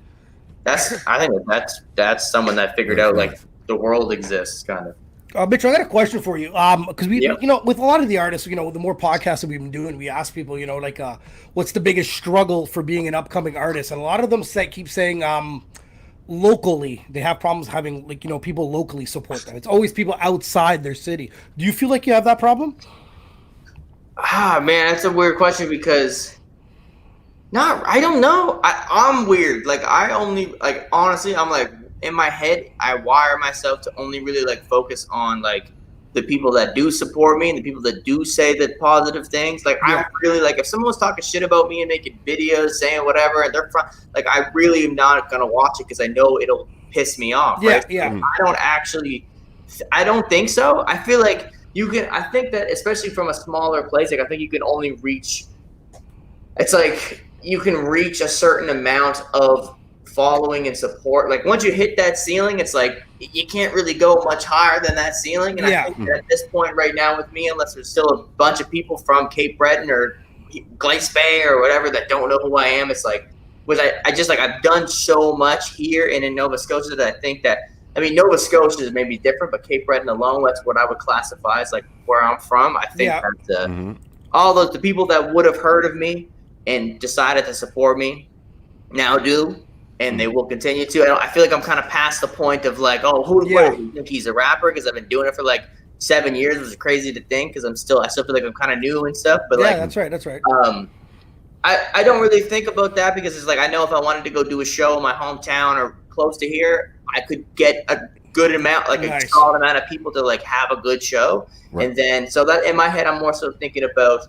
I think that's someone that figured out like the world exists, kind of.
Mitch, I got a question for you. Because we, with a lot of the artists, the more podcasts that we've been doing, we ask people, what's the biggest struggle for being an upcoming artist? And a lot of them keep saying, locally, they have problems having people locally support them. It's always people outside their city. Do you feel like you have that problem?
Man, that's a weird question because I don't know. I'm weird. Like, honestly, I'm like, in my head, I wire myself to only really like focus on like the people that do support me and the people that do say the positive things. Like, I'm really like, if someone was talking shit about me and making videos saying whatever, and they're like, I really am not gonna watch it because I know it'll piss me off.
Yeah,
right?
yeah.
I don't think so. I feel like you can. I think that especially from a smaller place, like I think you can only reach. It's like you can reach a certain amount of following and support. Like, once you hit that ceiling, it's like you can't really go much higher than that ceiling. And I think that at this point right now with me, unless there's still a bunch of people from Cape Breton or Glace Bay or whatever that don't know who I am, it's like, I've done so much here and in Nova Scotia that I think that, Nova Scotia is maybe different, but Cape Breton alone, that's what I would classify as like where I'm from. I think that all the people that would have heard of me and decided to support me now do. And they will continue to. I feel like I'm kind of past the point of like, who do you think he's a rapper? Because I've been doing it for like 7 years, which is crazy to think. Because I still feel like I'm kind of new and stuff. But
that's right.
I don't really think about that because it's like I know if I wanted to go do a show in my hometown or close to here, I could get a good amount, like a solid amount of people to like have a good show. Right. And then so that in my head, I'm more so thinking about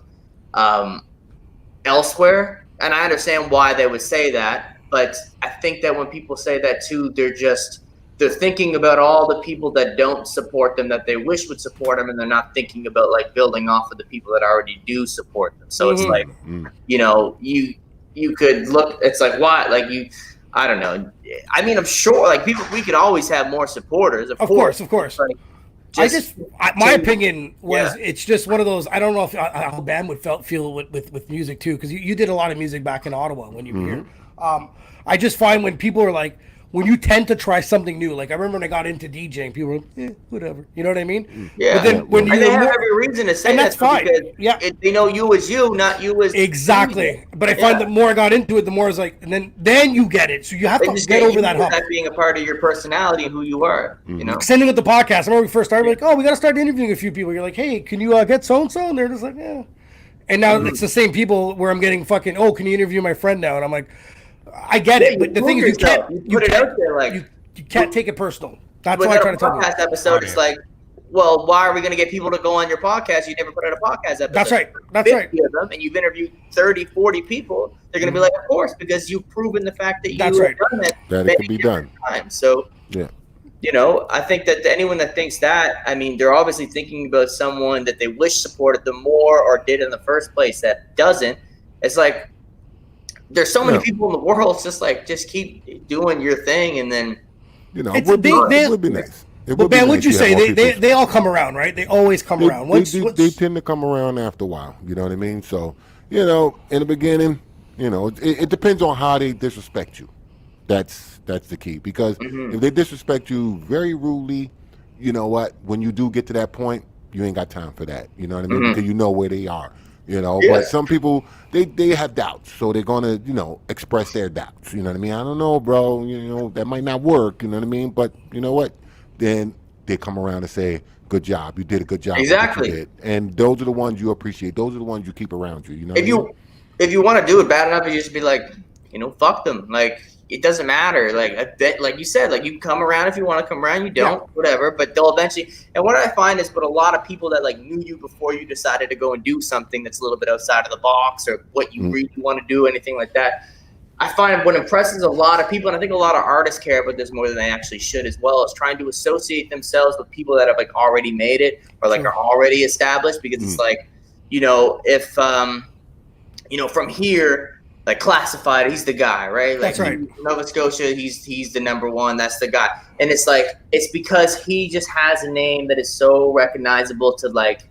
elsewhere, and I understand why they would say that. But I think that when people say that too, they're thinking about all the people that don't support them that they wish would support them, and they're not thinking about like building off of the people that already do support them. So it's like, you could look. It's like why, like I don't know. I'm sure like we could always have more supporters. Of course. Like,
my opinion was it's just one of those. I don't know how the band would feel with music too, because you did a lot of music back in Ottawa when you were here. I just find when people are like, when you tend to try something new, like I remember when I got into DJing, people were like, whatever. You know what I mean?
Yeah.
But then when
they have every reason to say
and that's fine.
They know you as you, not you as
exactly. But I find the more I got into it, the more I was like, and then you get it. So you have to get over that hump.
That being a part of your personality and who you are. You know.
Sending with the podcast. I remember we first started, like, we got to start interviewing a few people. You're like, hey, can you get so and so? And they're just like, yeah. And now it's the same people where I'm getting fucking, can you interview my friend now? And I'm like, I get it, but the thing is, you can't take it personal. That's why I try to tell you.
Podcast episode, it's like, well, why are we going to get people to go on your podcast? You never put out a podcast episode.
That's right.
Of them, and you've interviewed 30, 40 people. They're going to be like, of course, because you've proven the fact that you've done it.
That it can be done.
So, I think that anyone that thinks that, they're obviously thinking about someone that they wish supported them more or did in the first place that doesn't. It's like, there's so many people in the world. It's just like, just keep doing your thing, and then
You know,
It's-
it
they-
would be nice. It
But
would be
Ben,
nice
what'd you
to have
say?
more people.
They all come around, right? They always come around.
They tend to come around after a while. You know what I mean? So, you know, in the beginning, you know, it depends on how they disrespect you. That's the key. Because if they disrespect you very rudely, you know what? When you do get to that point, you ain't got time for that. You know what I mean? Because you know where they are. You know,
Yeah.
but some people they have doubts, so they're gonna, you know, express their doubts. You know what I mean? I don't know, bro. You know, that might not work. You know what I mean? But you know what? Then they come around and say, "Good job, you did a good job." with what you
Exactly.
did." And those are the ones you appreciate. Those are the ones you keep around you. You know,
If you want to do it bad enough, you just be like, you know, fuck them. Like, it doesn't matter. Like, I bet, like you said, like, you can come around if you want to come around. You don't, whatever. But they'll eventually. And what I find is, but a lot of people that like knew you before you decided to go and do something that's a little bit outside of the box or what you really want to do, anything like that. I find what impresses a lot of people, and I think a lot of artists care about this more than they actually should as well, is trying to associate themselves with people that have like already made it or like are already established. Because it's like, you know, if you know, from here, like Classified, he's the guy, right? Like,
That's right.
Nova Scotia, he's the number one. That's the guy. And it's like, it's because he just has a name that is so recognizable to like,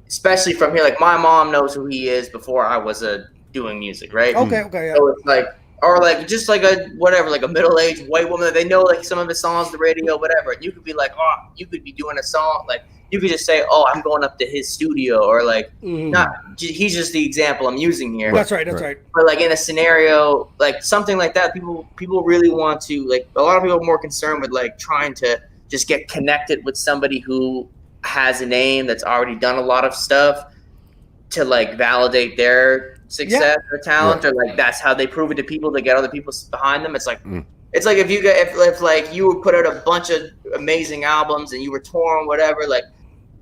especially from here. Like, my mom knows who he is before I was doing music, right?
Okay, yeah.
So it's like, or like just like a whatever, like a middle-aged white woman that they know like some of his songs, the radio, whatever. And you could be like, oh, you could be doing a song like. You could just say, "Oh, I'm going up to his studio," or like, he's just the example I'm using here.
That's right. That's right.
But like in a scenario like something like that, people really want to like. A lot of people are more concerned with like trying to just get connected with somebody who has a name that's already done a lot of stuff to like validate their success or talent, or like that's how they prove it to people to get other people behind them. It's like. It's like if like you would put out a bunch of amazing albums and you were touring, whatever, like,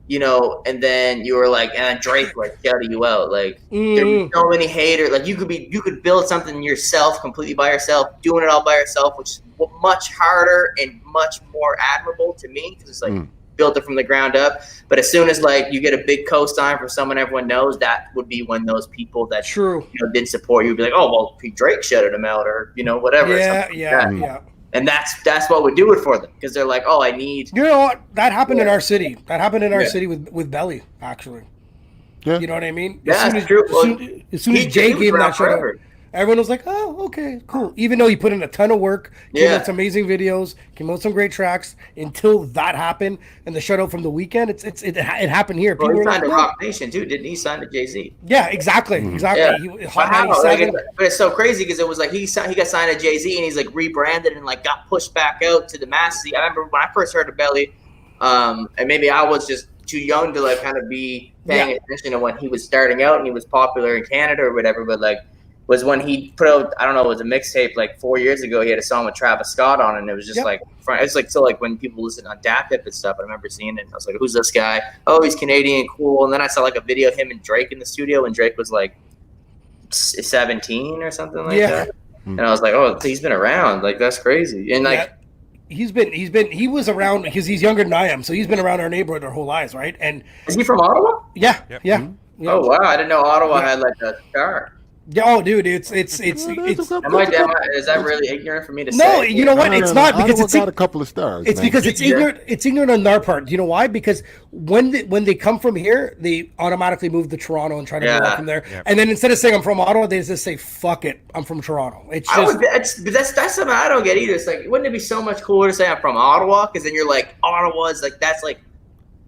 you know, and then you were like, and Drake like shouted you out, like there's so many haters. Like you could build something yourself, completely by yourself, doing it all by yourself, which is much harder and much more admirable to me because it's like built it from the ground up. But as soon as like you get a big co-sign for someone everyone knows, that would be when those people that you know, didn't support you would be like, oh well, Drake shouted him out, or you know, whatever.
Yeah.
And that's what would do it for them, because they're like, oh, I need.
You know what? That happened in our city. That happened in our city with Belly, actually.
Yeah.
You know what I mean?
Yeah, that's true.
As soon as Jay gave him that shout out, everyone was like, oh, okay, cool. Even though he put in a ton of work, came out some amazing videos, came out with some great tracks, until that happened and the shutout from The Weeknd, it happened here.
Well,
People
he
were
signed
like,
to Rock Nation too, didn't he? Sign to Jay-Z.
Yeah, exactly.
Yeah.
Hot
Wow,
97.
but it's so crazy because it was like he got signed to Jay-Z and he's like rebranded and like got pushed back out to the masses. I remember when I first heard of Belly, and maybe I was just too young to like kind of be paying attention to when he was starting out and he was popular in Canada or whatever, but like was when he put out, I don't know, it was a mixtape like 4 years ago. He had a song with Travis Scott on it, and it was just like, it's like, so like when people listen on DAPIP and stuff, I remember seeing it, and I was like, who's this guy? Oh, he's Canadian, cool. And then I saw like a video of him and Drake in the studio, and Drake was like 17 or something like that. And I was like, oh, he's been around. Like, that's crazy. And like,
he was around because he's younger than I am, so he's been around our neyborhood our whole lives, right? And
is he from Ottawa?
Yeah.
Oh wow, I didn't know Ottawa had like a car.
Yeah, oh, dude, it's.
Is that really ignorant for me to say?
No, you know what? It's not because it's
got a couple of stars.
It's because it's ignorant. It's ignorant on their part. Do you know why? Because when they come from here, they automatically move to Toronto and try to move from there. And then instead of saying I'm from Ottawa, they just say fuck it, I'm from Toronto. It's just
that's something I don't get either. It's like, wouldn't it be so much cooler to say I'm from Ottawa? Because then you're like, Ottawa is like, that's like.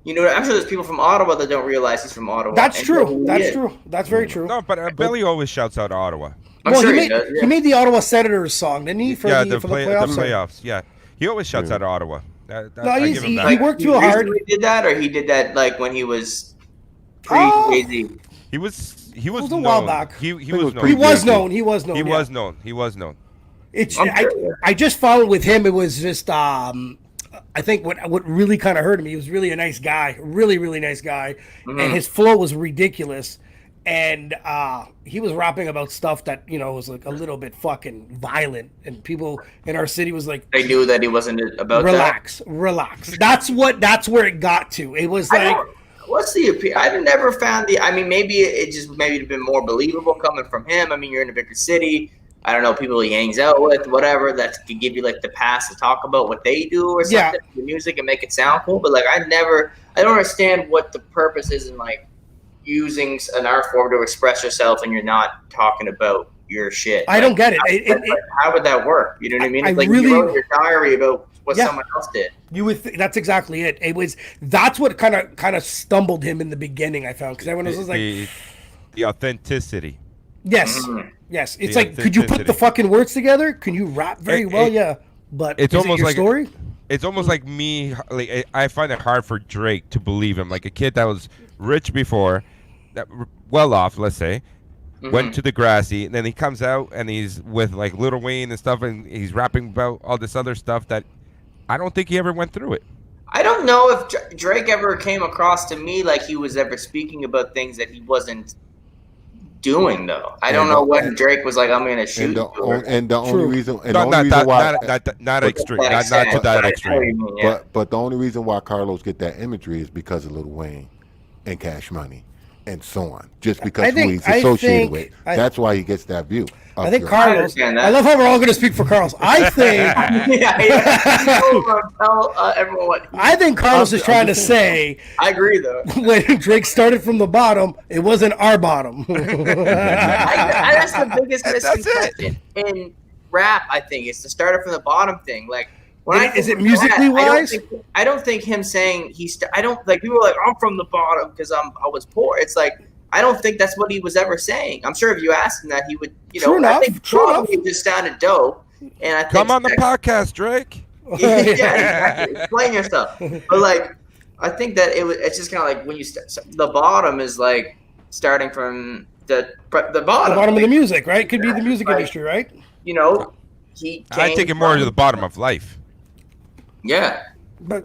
You know, I'm sure there's people from Ottawa that don't realize he's from Ottawa.
That's true. That's true. That's very true.
No, but Belly always shouts out Ottawa.
He made the Ottawa Senators song, didn't he? For the
playoffs. Yeah, he always shouts out Ottawa.
He worked too hard.
He did that, or he did that like when he was pre-Jay-Z.
He was
a while back.
He was known.
I just found with him, it was just I think what really kind of hurt me, he was really a nice guy, really, really nice guy. And his flow was ridiculous. And he was rapping about stuff that, you know, was like a little bit fucking violent. And people in our city was like,
they knew that he wasn't about
relax. That's where it got to. It was like,
what's the appeal? I've never found maybe it just maybe have been more believable coming from him. I mean, you're in a bigger city. I don't know, people he hangs out with, whatever, that could give you like the pass to talk about what they do or something, the music, and make it sound cool. But like, I don't understand what the purpose is in like using an art form to express yourself and you're not talking about your shit.
I don't get it.
How would that work? You know what I mean? It's like
really,
you wrote your diary about what someone else did.
You would. That's exactly it. That's what kind of stumbled him in the beginning. I found because everyone was like
the authenticity.
Yes, yes. It's like, could you put the fucking words together? Can you rap very well? Yeah, but
it's almost
your
like
story.
It's almost like me. Like I find it hard for Drake to believe him. Like a kid that was rich before, that well off, let's say, went to Degrassi, and then he comes out and he's with like Lil Wayne and stuff, and he's rapping about all this other stuff that I don't think he ever went through it.
I don't know if Drake ever came across to me like he was ever speaking about things that he wasn't doing, though. I don't know when Drake was like, "I'm gonna shoot."
And the only reason, why,
not extreme, not to that extreme.
But the only reason why Carlos get that imagery is because of Lil Wayne and Cash Money and so on. Just because who he's associated with. That's why he gets that view.
I think Carlos. I love how we're all going to speak for Carlos. I think. I think Carlos is trying to say.
I agree, though.
When Drake started from the bottom, it wasn't our bottom.
That's the biggest misconception in rap. I think it's the started from the bottom thing. Like,
is it musically wise?
I don't think him saying I don't like people are like, I'm from the bottom because I was poor. It's like, I don't think that's what he was ever saying. I'm sure if you asked him that, he would, I think probably just sounded dope. And I think
come on the podcast, Drake.
Yeah, exactly. Explain yourself. But like, I think that it's just kind of like when you the bottom is like starting from the bottom. The
bottom of the music, right? Could be the music industry, right?
You know,
I take it more to the bottom of life.
Yeah.
But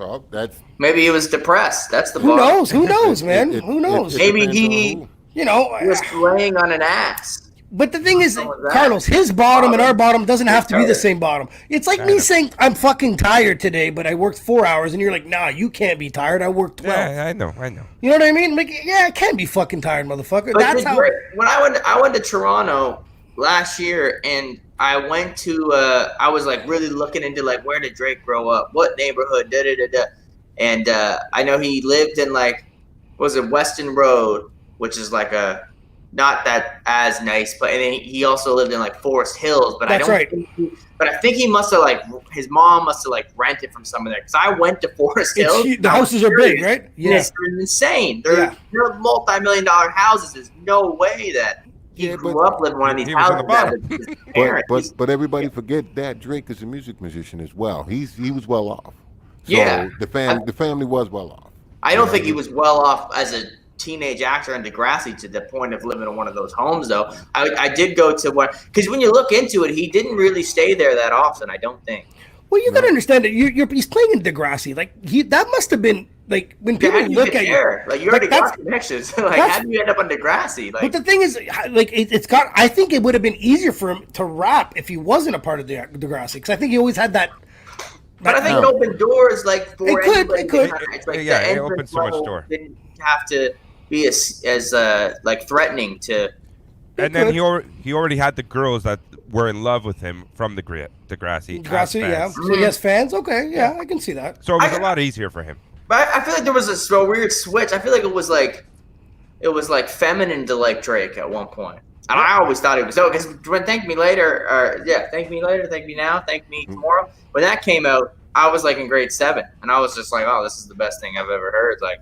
maybe he was depressed. That's the
who
bottom.
knows? Who knows, man? Who knows?
Maybe he was laying on an ass.
But the thing is, Carlos, his bottom and our bottom doesn't have to be the same bottom. It's like me saying, I'm fucking tired today, but I worked 4 hours, and you're like, nah, you can't be tired. I worked 12.
Yeah, I know.
You know what I mean? Like, yeah, I can't be fucking tired, motherfucker.
But
that's how.
When I went to Toronto last year, and I went to, I was like really looking into like, where did Drake grow up? What neighborhood? And I know he lived in like, what was it, Weston Road, which is like a not that as nice, but and then he also lived in like Forest Hills. But
that's right.
But I think he must have like his mom must have like rented from somewhere there because I went to Forest Hills.
The houses are big, right?
Yeah, they're insane. They're multi-million-dollar houses. There's no way that he grew up living in one of these houses.
But everybody forget that Drake is a musician as well. He was well off. So
yeah,
the family was well off.
I don't think he was well off as a teenage actor in Degrassi to the point of living in one of those homes, though. I did go to one because when you look into it, he didn't really stay there that often. I don't think.
Well, you gotta understand that he's playing in Degrassi. Like that must have been like when people look at you,
like you already got connections. Like how do you end up on Degrassi? Like,
but the thing is, like it's got. I think it would have been easier for him to rap if he wasn't a part of the Degrassi because I think he always had that.
But I think it opened doors like for
anybody. It could.
It's like
it opened so much door.
Didn't have to be as like threatening to.
And then he already had the girls that were in love with him from the Degrassi.
Degrassi, yeah. So he has fans. Okay, yeah, I can see that.
So it was a lot easier for him.
But I feel like there was a weird switch. I feel like it was like feminine to like Drake at one point. And I always thought it was so because when Thank Me Later, Thank Me Later, Thank Me Now, Thank Me Tomorrow. When that came out, I was like in grade 7, and I was just like, oh, this is the best thing I've ever heard. Like,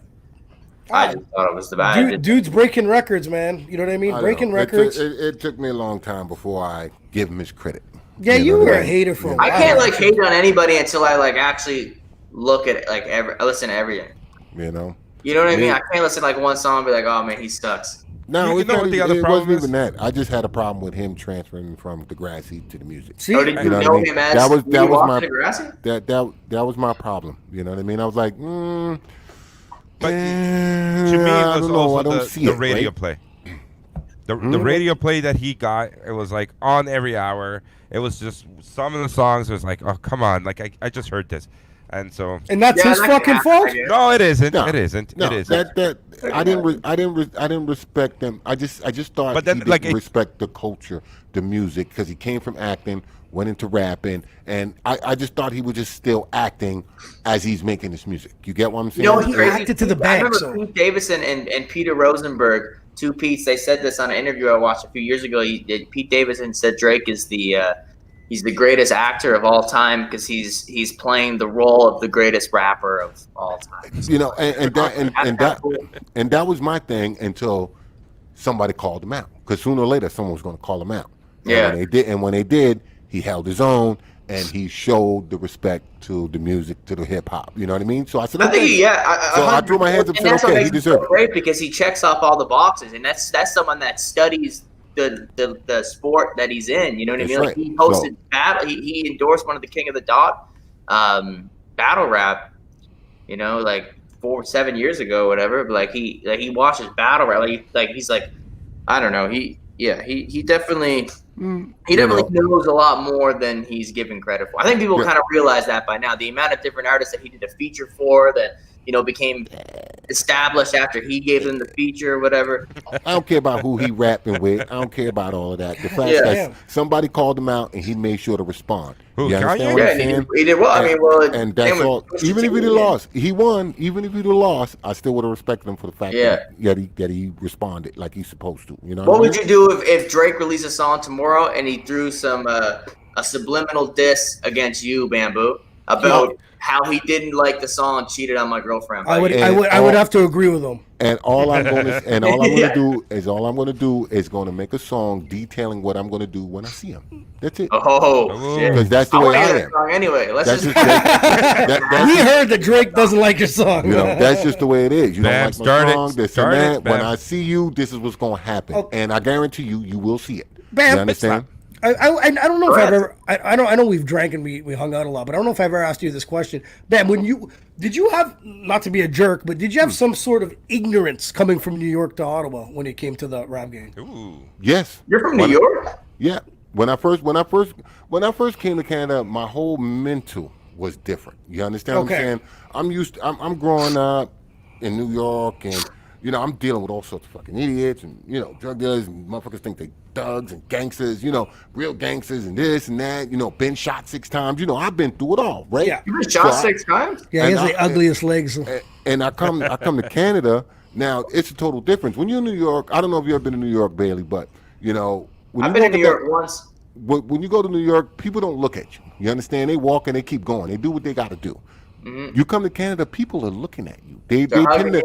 I just thought it was the best.
Dude's breaking records, man. You know what I mean? Breaking records.
It took me a long time before I give him his credit.
Yeah, you were a hater for a while.
I can't like hate on anybody until I like actually look at like listen to everything.
You know.
You know what I mean? I can't listen to like one song and be like, oh man, he sucks.
No,
it wasn't
even that. I just had a problem with him transferring from Degrassi to the music.
See, did you know him as that was my Degrassi?
That was my problem. You know what I mean? I was like,
But to me, it was also the radio play. The radio play that he got, it was like on every hour. It was just some of the songs was like, oh come on, like I just heard this. And so
And that's
Yeah,
his
that can
fucking
happen,
fault.
I guess.
no, it isn't.
No,
It isn't.
No,
It isn't.
that I didn't respect them. I just thought
But then,
he didn't
like,
respect the culture, the music, because he came from acting, went into rapping, and I just thought he was just still acting as he's making this music. You get what I'm saying?
You know what's
He
crazy?
acted to the
I
bank,
remember
so-
Pete Davidson and Peter Rosenberg, two Pete's. They said this on an interview I watched a few years ago. Pete Davidson said Drake is he's the greatest actor of all time because he's playing the role of the greatest rapper of all time.
You know, and that was my thing until somebody called him out. Because sooner or later, someone was going to call him out.
Yeah.
And when they did, he held his own and he showed the respect to the music, to the hip hop. You know what I mean? So I said,
I think
okay. So I threw my hands up and
and
said,
that's what
okay, he
makes him so
deserved it.
great because he checks off all the boxes, and that's someone that studies the sport that he's in. You know what I
That's
mean? Like
right.
he hosted
So-
battle. He endorsed one of the King of the Dot battle rap. You know, like 7 years ago, whatever. But like he watches battle rap. He's like, I don't know. He definitely. He definitely knows a lot more than he's given credit for. I think people kind of realize that by now. The amount of different artists that he did a feature for that, became established after he gave them the feature or whatever.
I don't care about who he rapping with. I don't care about all of that. The fact
Yeah.
that somebody called him out and he made sure to respond.
Who,
You understand
Kanye?
what
Yeah,
I'm
and
saying?
he did well. I mean, well,
And that's
same
all.
with Pusha
Even if
T,
he'd have
yeah.
lost, he won. Even if he'd have lost, I still would have respected him for the fact
Yeah.
that he responded like he's supposed to. You know
What
I
would
mean?
you do if Drake released a song tomorrow and he threw some a subliminal diss against you, Bamboo, about how he didn't like the song and cheated on my girlfriend?
I would
And
I would have to agree with him.
And all I'm going to
Yeah.
do is going to make a song detailing what I'm going to do when I see him. That's it.
Oh, shit.
Because that's the
I
way
want to
I
hear that
am.
song anyway. Let's
That's
just.
just that's
We heard that Drake doesn't like your song.
that's just the way it is. You
Bam,
don't like
start
my
it,
song, this
start
and
it,
that. When
Bam.
I see you, this is what's going to happen,
Okay.
and I guarantee you will see it.
Bam,
You understand?
I don't know if I've
Correct.
ever I know we've drank and we hung out a lot, but I don't know if I've ever asked you this question. Ben, did you have, not to be a jerk, but did you have some sort of ignorance coming from New York to Ottawa when it came to the rap game?
Ooh.
Yes.
You're from New York?
Yeah. When I first came to Canada, my whole mental was different. You understand what
Okay.
I'm saying? I'm growing up in New York, and I'm dealing with all sorts of fucking idiots and drug dealers, and motherfuckers think they thugs and gangsters, real gangsters and this and that, been shot 6 times. I've been through it all, right?
Yeah.
You've been shot
So
6 times?
Yeah, he
And
has the
I-
ugliest legs.
And I come to Canada. Now it's a total difference. When you're in New York, I don't know if you've ever been to New York, Bailey, but when
I've
you
been
walk
in New
up
York once.
when you go to New York, people don't look at you. You understand? They walk and they keep going. They do what they got to do. You come to Canada, people are looking at you. They
hugging
tend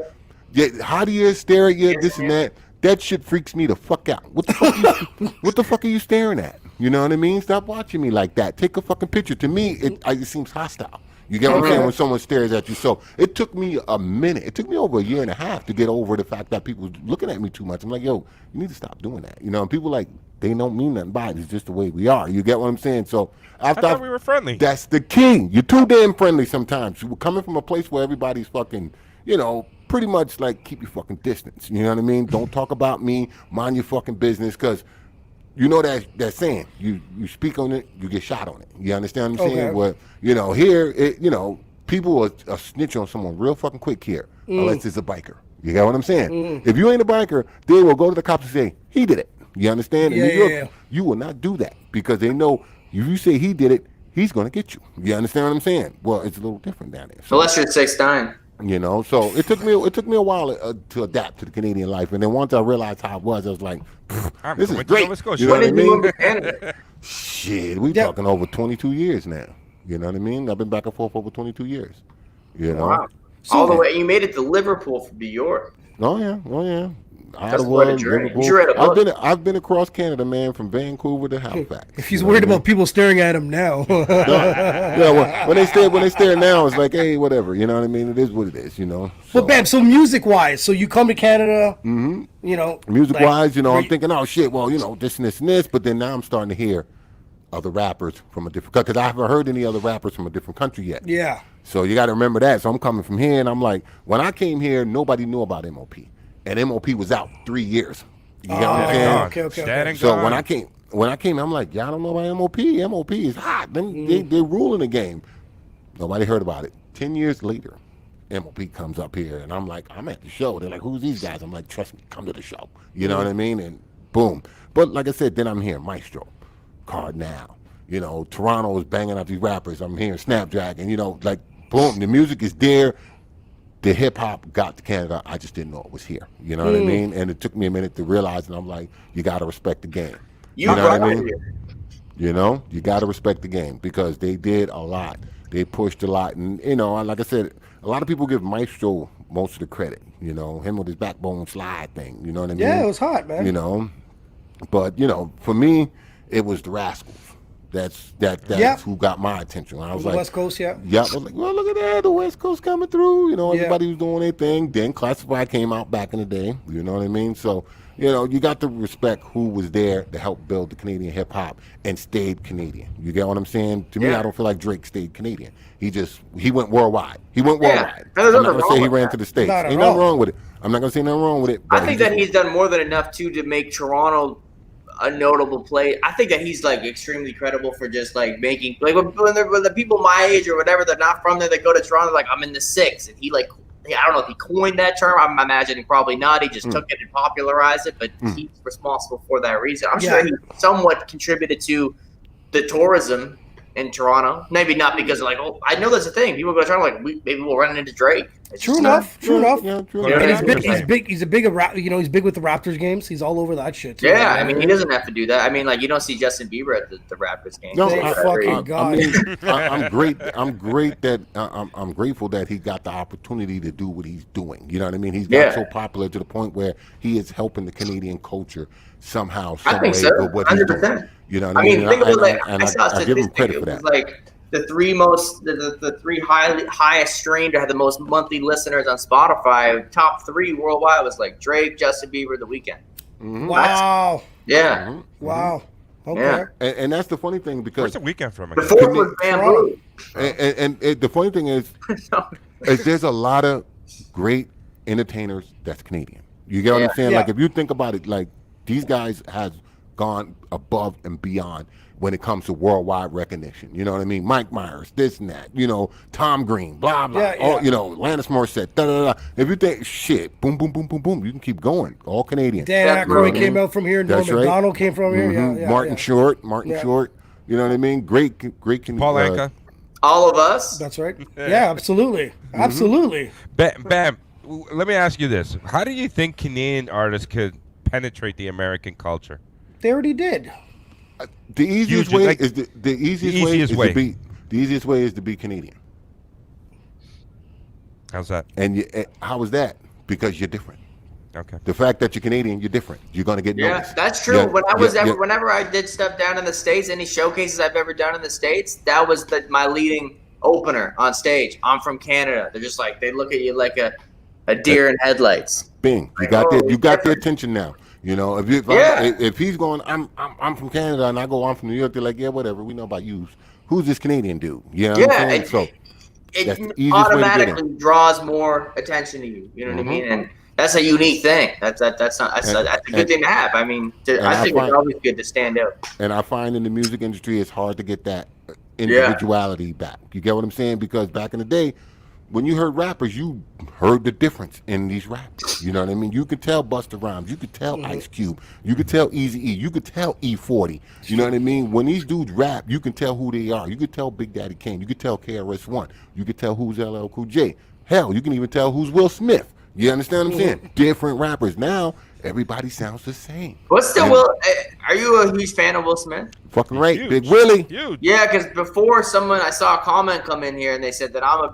to how do you stare at you, this and that. That shit freaks me the fuck out. What the fuck are you staring at? You know what I mean? Stop watching me like that. Take a fucking picture. To me, it seems hostile. You get what I'm saying? When someone stares at you. So it took me a minute. It took me over a year and a half to get over the fact that people was looking at me too much. I'm like, yo, you need to stop doing that. And people like, they don't mean nothing by it. It's just the way we are. You get what I'm saying? So
I
after
thought we were friendly.
that's the key. You're too damn friendly sometimes. We're coming from a place where everybody's fucking, pretty much like keep your fucking distance. You know what I mean? Don't talk about me. Mind your fucking business, because you know that saying. You speak on it, you get shot on it. You understand what I'm saying?
Okay.
Well, here, people are snitch on someone real fucking quick here, unless it's a biker. You get what I'm saying? If you ain't a biker, they will go to the cops and say he did it. You understand?
Yeah,
In New York,
yeah.
you will not do that because they know if you say he did it, he's gonna get you. You understand what I'm saying? Well, it's a little different down there. So,
Unless you're 6'9".
so it took me a while to adapt to the Canadian life, and then once I realized how it was, I was like,
I'm
this is
going to
great.
Nova Scotia.
You know
When
what I
did you move
mean?
to Canada?
Shit, we
Yeah.
talking over 22 years now. You know what I mean? I've been back and forth over 22 years. You know?
Wow. All the way. You made it to Liverpool from New York.
Oh yeah.
That's quite a journey.
Liverpool.
You read a book.
I've been across Canada, man, from Vancouver to Halifax.
If he's
You know
worried
what I
about people staring at him now.
yeah, when they stare now, it's like, hey, whatever. You know what I mean? It is what it is. So,
But Bam, so music wise, so you come to Canada,
music
like,
wise, I'm
were you-
thinking, oh shit, well, this and this and this. But then now I'm starting to hear other rappers from a different, because I haven't heard any other rappers from a different country yet.
Yeah.
So you got to remember that. So I'm coming from here, and I'm like, when I came here, nobody knew about MOP, and MOP was out 3 years. You get what I'm
Dead
saying?
and gone.
okay.
Dead and
So
gone.
when I came, I'm like, y'all don't know about MOP. MOP is hot. They ruling the game. Nobody heard about it. 10 years later, MOP comes up here, and I'm like, I'm at the show. They're like, who's these guys? I'm like, trust me, come to the show. You know what I mean? And boom. But like I said, then I'm hearing Maestro, Cardinal. You know, Toronto is banging out these rappers. I'm hearing Snapdragon. You know, like, boom, the music is there. The hip hop got to Canada. I just didn't know it was here. You know what I mean? And it took me a minute to realize, and I'm like, you got to respect the game.
You
know what I
right
mean?
here.
You know, you got to respect the game because they did a lot. They pushed a lot. And, you know, like I said, a lot of people give Maestro most of the credit. You know, him with his backbone slide thing. You know what I mean?
Yeah, it was hot, man.
You know, but, you know, for me, it was the Rascals. That's
Yep.
who got my attention. I was
The
like,
West Coast, yeah.
I was like, well, look at that, the West Coast coming through. You know,
Yeah.
everybody was doing their thing. Then Classify came out back in the day. You know what I mean? So, you know, you got to respect who was there to help build the Canadian hip hop and stayed Canadian. You get what I'm saying? To me,
Yeah.
I don't feel like Drake stayed Canadian. He went worldwide. He went
Yeah.
worldwide.
And there's
I'm not
nothing
gonna say
wrong
he
with
ran
that.
to the States.
Not at
Ain't nothing
all.
wrong with it. I'm not gonna say nothing wrong with it.
I
but
think
he
that
just-
he's done more than enough too to make Toronto a notable place. I think that he's like extremely credible for just like making like when the people my age or whatever, they're not from there, they go to Toronto like I'm in the six, and he like I don't know if he coined that term. I'm imagining probably not. He just took it and popularized it, but he's responsible for that reason. I'm sure he somewhat contributed to the tourism in Toronto. Maybe not because like, oh, I know that's a thing. People go to Toronto like maybe we'll run into Drake. It's
True
just
enough. True enough.
Yeah, true.
Yeah,
And
yeah.
he's big. He's a big. You know, he's big with the Raptors games. He's all over that shit. Too.
Yeah, I mean, he doesn't have to do that. I mean, like, you don't see Justin Bieber at the Raptors game.
No,
Thank
I-
fucking
I
God.
mean, I'm great. I'm great that I'm grateful that he got the opportunity to do what he's doing. You know what I mean? He's got
Yeah.
so popular to the point where he is helping the Canadian culture somehow,
I
some
think
way
so,
with what he's doing.
100%.
You know what
I mean, think
And
about like
and
I saw a
I give him
statistic.
credit
It
for
was
that.
like the three highest streamed or had the most monthly listeners on Spotify. Top three worldwide was like Drake, Justin Bieber, The Weeknd.
Wow.
Yeah,
Mhm.
Wow. Okay.
Yeah.
And that's the funny thing
Where's
because
the weekend from? Again?
the fourth was Bamboo.
the funny thing is there's a lot of great entertainers that's Canadian. You get what
Yeah.
I'm saying?
Yeah.
Like if you think about it, like these guys has gone above and beyond when it comes to worldwide recognition. You know what I mean? Mike Myers, this and that. You know, Tom Green, blah blah.
Yeah,
All,
yeah.
you know, Alanis Morissette. Da, da, da. If you think shit, boom, boom, boom, boom, boom, you can keep going. All Canadian.
Dan
Yeah,
Aykroyd
bro.
came out from here. Norm
That's right.
Macdonald came from here.
Mhm.
Yeah, yeah,
Martin
yeah.
Short.
Yeah.
Short. You know what I mean? Great.
Paul Anka.
All of us.
That's right. Yeah, absolutely. Absolutely.
Bam. Let me ask you this: how do you think Canadian artists could penetrate the American culture?
They already did.
The easiest
Usually,
way
like,
is the easiest,
easiest
way
way.
is to be the easiest way is to be Canadian.
How's that?
And how is that? Because you're different.
Okay.
The fact that you're Canadian, you're different. You're gonna get
Yeah,
noticed.
that's true.
Yeah,
when I was
yeah, yeah.
whenever I did stuff down in the States, any showcases I've ever done in the States, that was my leading opener on stage. I'm from Canada. They're just like they look at you like a deer in headlights.
Bing, you
Like,
got
oh,
their
different.
attention now. You know, if
Yeah.
if he's going, I'm from Canada, and I go, I'm from New York. They're like, yeah, whatever. We know about you. Who's this Canadian dude? You know what I'm
Yeah,
saying?
it-
So
It
That's the easiest way to get in.
automatically draws more attention to you. You know what I mean? And that's a unique thing. That's a good thing to have. I mean, I think it's always good to stand out.
and I find in the music industry, it's hard to get that individuality back. You get what I'm saying? Because back in the day, when you heard rappers, you heard the difference in these rappers. You know what I mean? You could tell Busta Rhymes, you could tell Ice Cube, you could tell Eazy-E, you could tell E40. You know what I mean? When these dudes rap, you can tell who they are. You could tell Big Daddy Kane, you could tell KRS-One, you could tell who's LL Cool J. Hell, you can even tell who's Will Smith. You understand what I'm saying? Different rappers. Now, everybody sounds the same.
What's still Will? Are you a huge fan of Will Smith?
Fucking right,
Huge.
Big Willie.
Huge.
Yeah, because before I saw a comment come in here and they said that I'm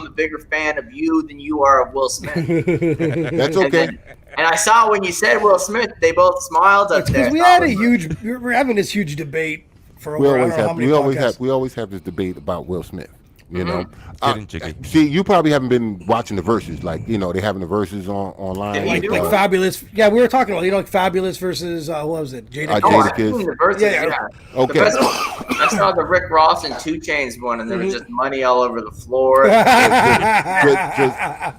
a bigger fan of you than you are of Will Smith.
That's
And,
okay.
then- and I saw when you said Will Smith, they both smiled up there.
Because we had a huge. We're having this huge debate for
We
over. I
always
don't know how
have
many podcasts.
we always have this debate about Will Smith. You know,
Getting jiggy.
see, you probably haven't been watching the verses. Like, you know, they having the verses online.
Yeah, you
like,
do.
Like Fabulous. Yeah, we were talking about like Fabulous versus what was it? Jada.
Oh,
Kiss.
Jada Kiss.
I've seen the verses,
Yeah,
yeah.
Okay.
The best one, I saw the Rick Ross and 2 Chainz one, and there was just money all over the floor.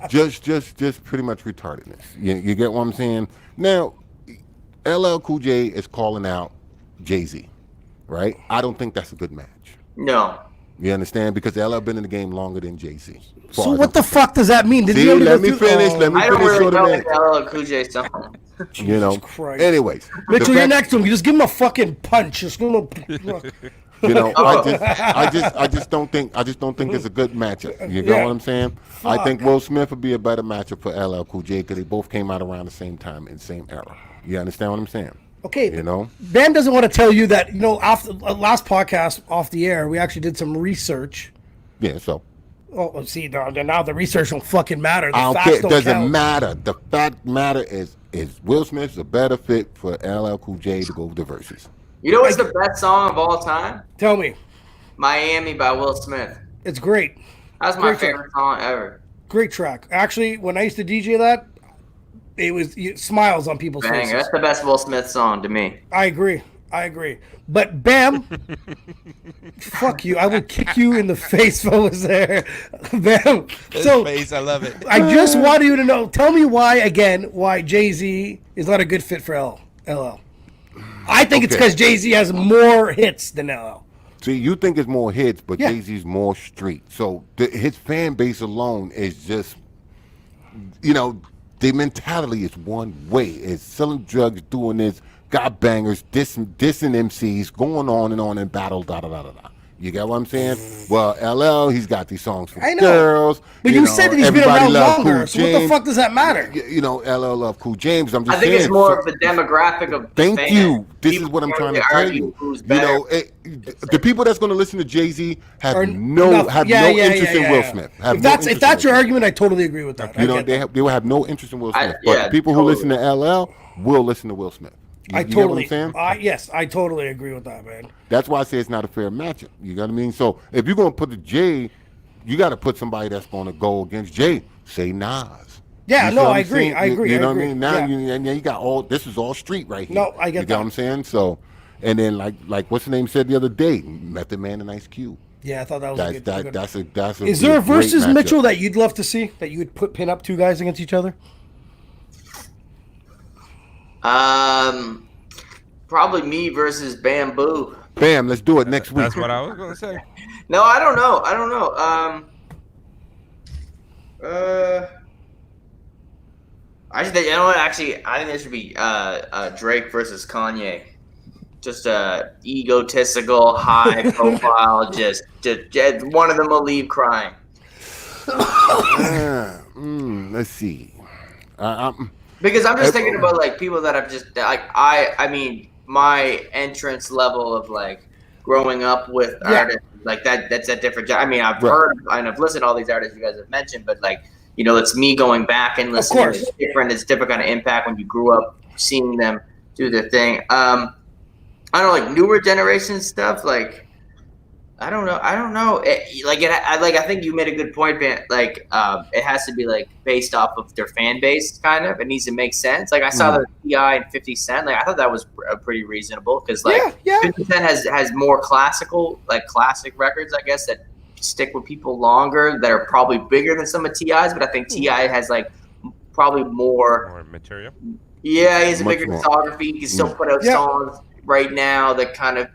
just pretty much retardedness. You get what I'm saying? Now, LL Cool J is calling out Jay-Z, right? I don't think that's a good match.
No.
You understand? Because LL been in the game longer than Jay-Z.
So what the fuck does that mean? Did
See,
you already
let
go
me
through-
finish.
Oh,
Let me
I don't
finish.
really
Short
know
man.
the LL Cool J song.
You know.
Christ.
Anyways,
Mitchell,
the
you're
fact-
next to him. You just give him a fucking punch. Just give him a.
You know, I just don't think it's a good matchup. You know
Yeah.
what I'm saying? I think Will Smith would be a better matchup for LL Cool J because they both came out around the same time in the same era. You understand what I'm saying?
Okay.
You know?
Ben doesn't want to tell you that, after last podcast off the air, we actually did some research.
Yeah. So
Oh, see, now the research don't fucking matter. The
I don't
facts
care. It
don't
doesn't
count.
matter. The fact matter is Will Smith's a better fit for LL Cool J to go with the verses.
You know what's the best song of all time?
Tell me.
Miami by Will Smith.
It's great.
That's my
Great
favorite song ever.
Great track. Actually, when I used to DJ that, it was smiles on people's
Bang,
faces.
that's the best Will Smith song to me.
I agree. But Bam, fuck you. I would kick you in the face if I was there. Bam. So
face, I love it.
I just want you to know. Tell me why Jay-Z is not a good fit for LL. I think it's
Okay.
because Jay-Z has more hits than LL.
See, you think it's more hits, but
Yeah.
Jay-Z's more street. So his fan base alone is just, the mentality is one way. It's selling drugs, doing this, got bangers, dissing MCs, going on and battle, da-da-da-da-da. You get what I'm saying? Well, LL, he's got these songs for
I know.
girls.
But you said that he's been
everybody
around
love
longer.
Cool
So what the
James.
fuck does that matter?
LL love Cool James. I'm just
I think
saying.
it's more of the demographic of the
Thank
fan.
you. This
People
is what I'm trying to
really
tell
argue
you.
who's
You
better.
know, the people that's going to listen to Jay-Z have
Or
no
nothing.
interest in Will Smith. Have
If
no
that's
interest
your
in Will Smith.
argument, I totally agree with that.
You know,
I get that.
they will have no interest in Will Smith.
yeah,
But people
totally.
who listen to LL will listen to Will Smith. You get what I'm saying?
Yes, I totally agree with that, man.
That's why I say it's not a fair matchup. You got what I mean? So if you're going to put the Jay, you got to put somebody that's going to go against Jay. Say Nas.
Yeah,
You see
no,
what
I
I'm
agree.
saying?
I agree.
You know
I
what I
agree.
mean? Now
Yeah.
you got all. This is all street right here.
No, I get
you
that.
what I'm saying? So, and then like what's the name said the other day? Method Man and Ice Cube.
Yeah, I thought that was a good.
That's a
Is there a
great
versus
matchup.
Mitchell that you'd love to see that you would pin up two guys against each other?
Probably me versus Bamboo.
Bam, let's do it next week.
That's what I was gonna say.
No, I don't know. You know what? Actually, I think this should be Drake versus Kanye. Just egotistical, high profile. Just one of them will leave crying.
Let's see.
Because I'm just thinking about like people that have just like I mean my entrance level of like growing up with artists like that's a different. I mean I've heard and I've listened to all these artists you guys have mentioned, but like it's me going back and listening.
course.
It's different. It's different kind of impact when you grew up seeing them do their thing. I don't know, like newer generation stuff like. I don't know. I think you made a good point, Van. Like, it has to be like based off of their fan base, kind of. It needs to make sense. Like, I saw the T.I. and 50 Cent. Like, I thought that was pretty reasonable because, like,
Yeah.
50 Cent has more classic records, I guess, that stick with people longer, that are probably bigger than some of T.I.'s. But I think T.I. has like probably more.
More material.
Yeah, he has a
Much
bigger
more.
discography. He can still put out
Yeah.
songs right now that kind of.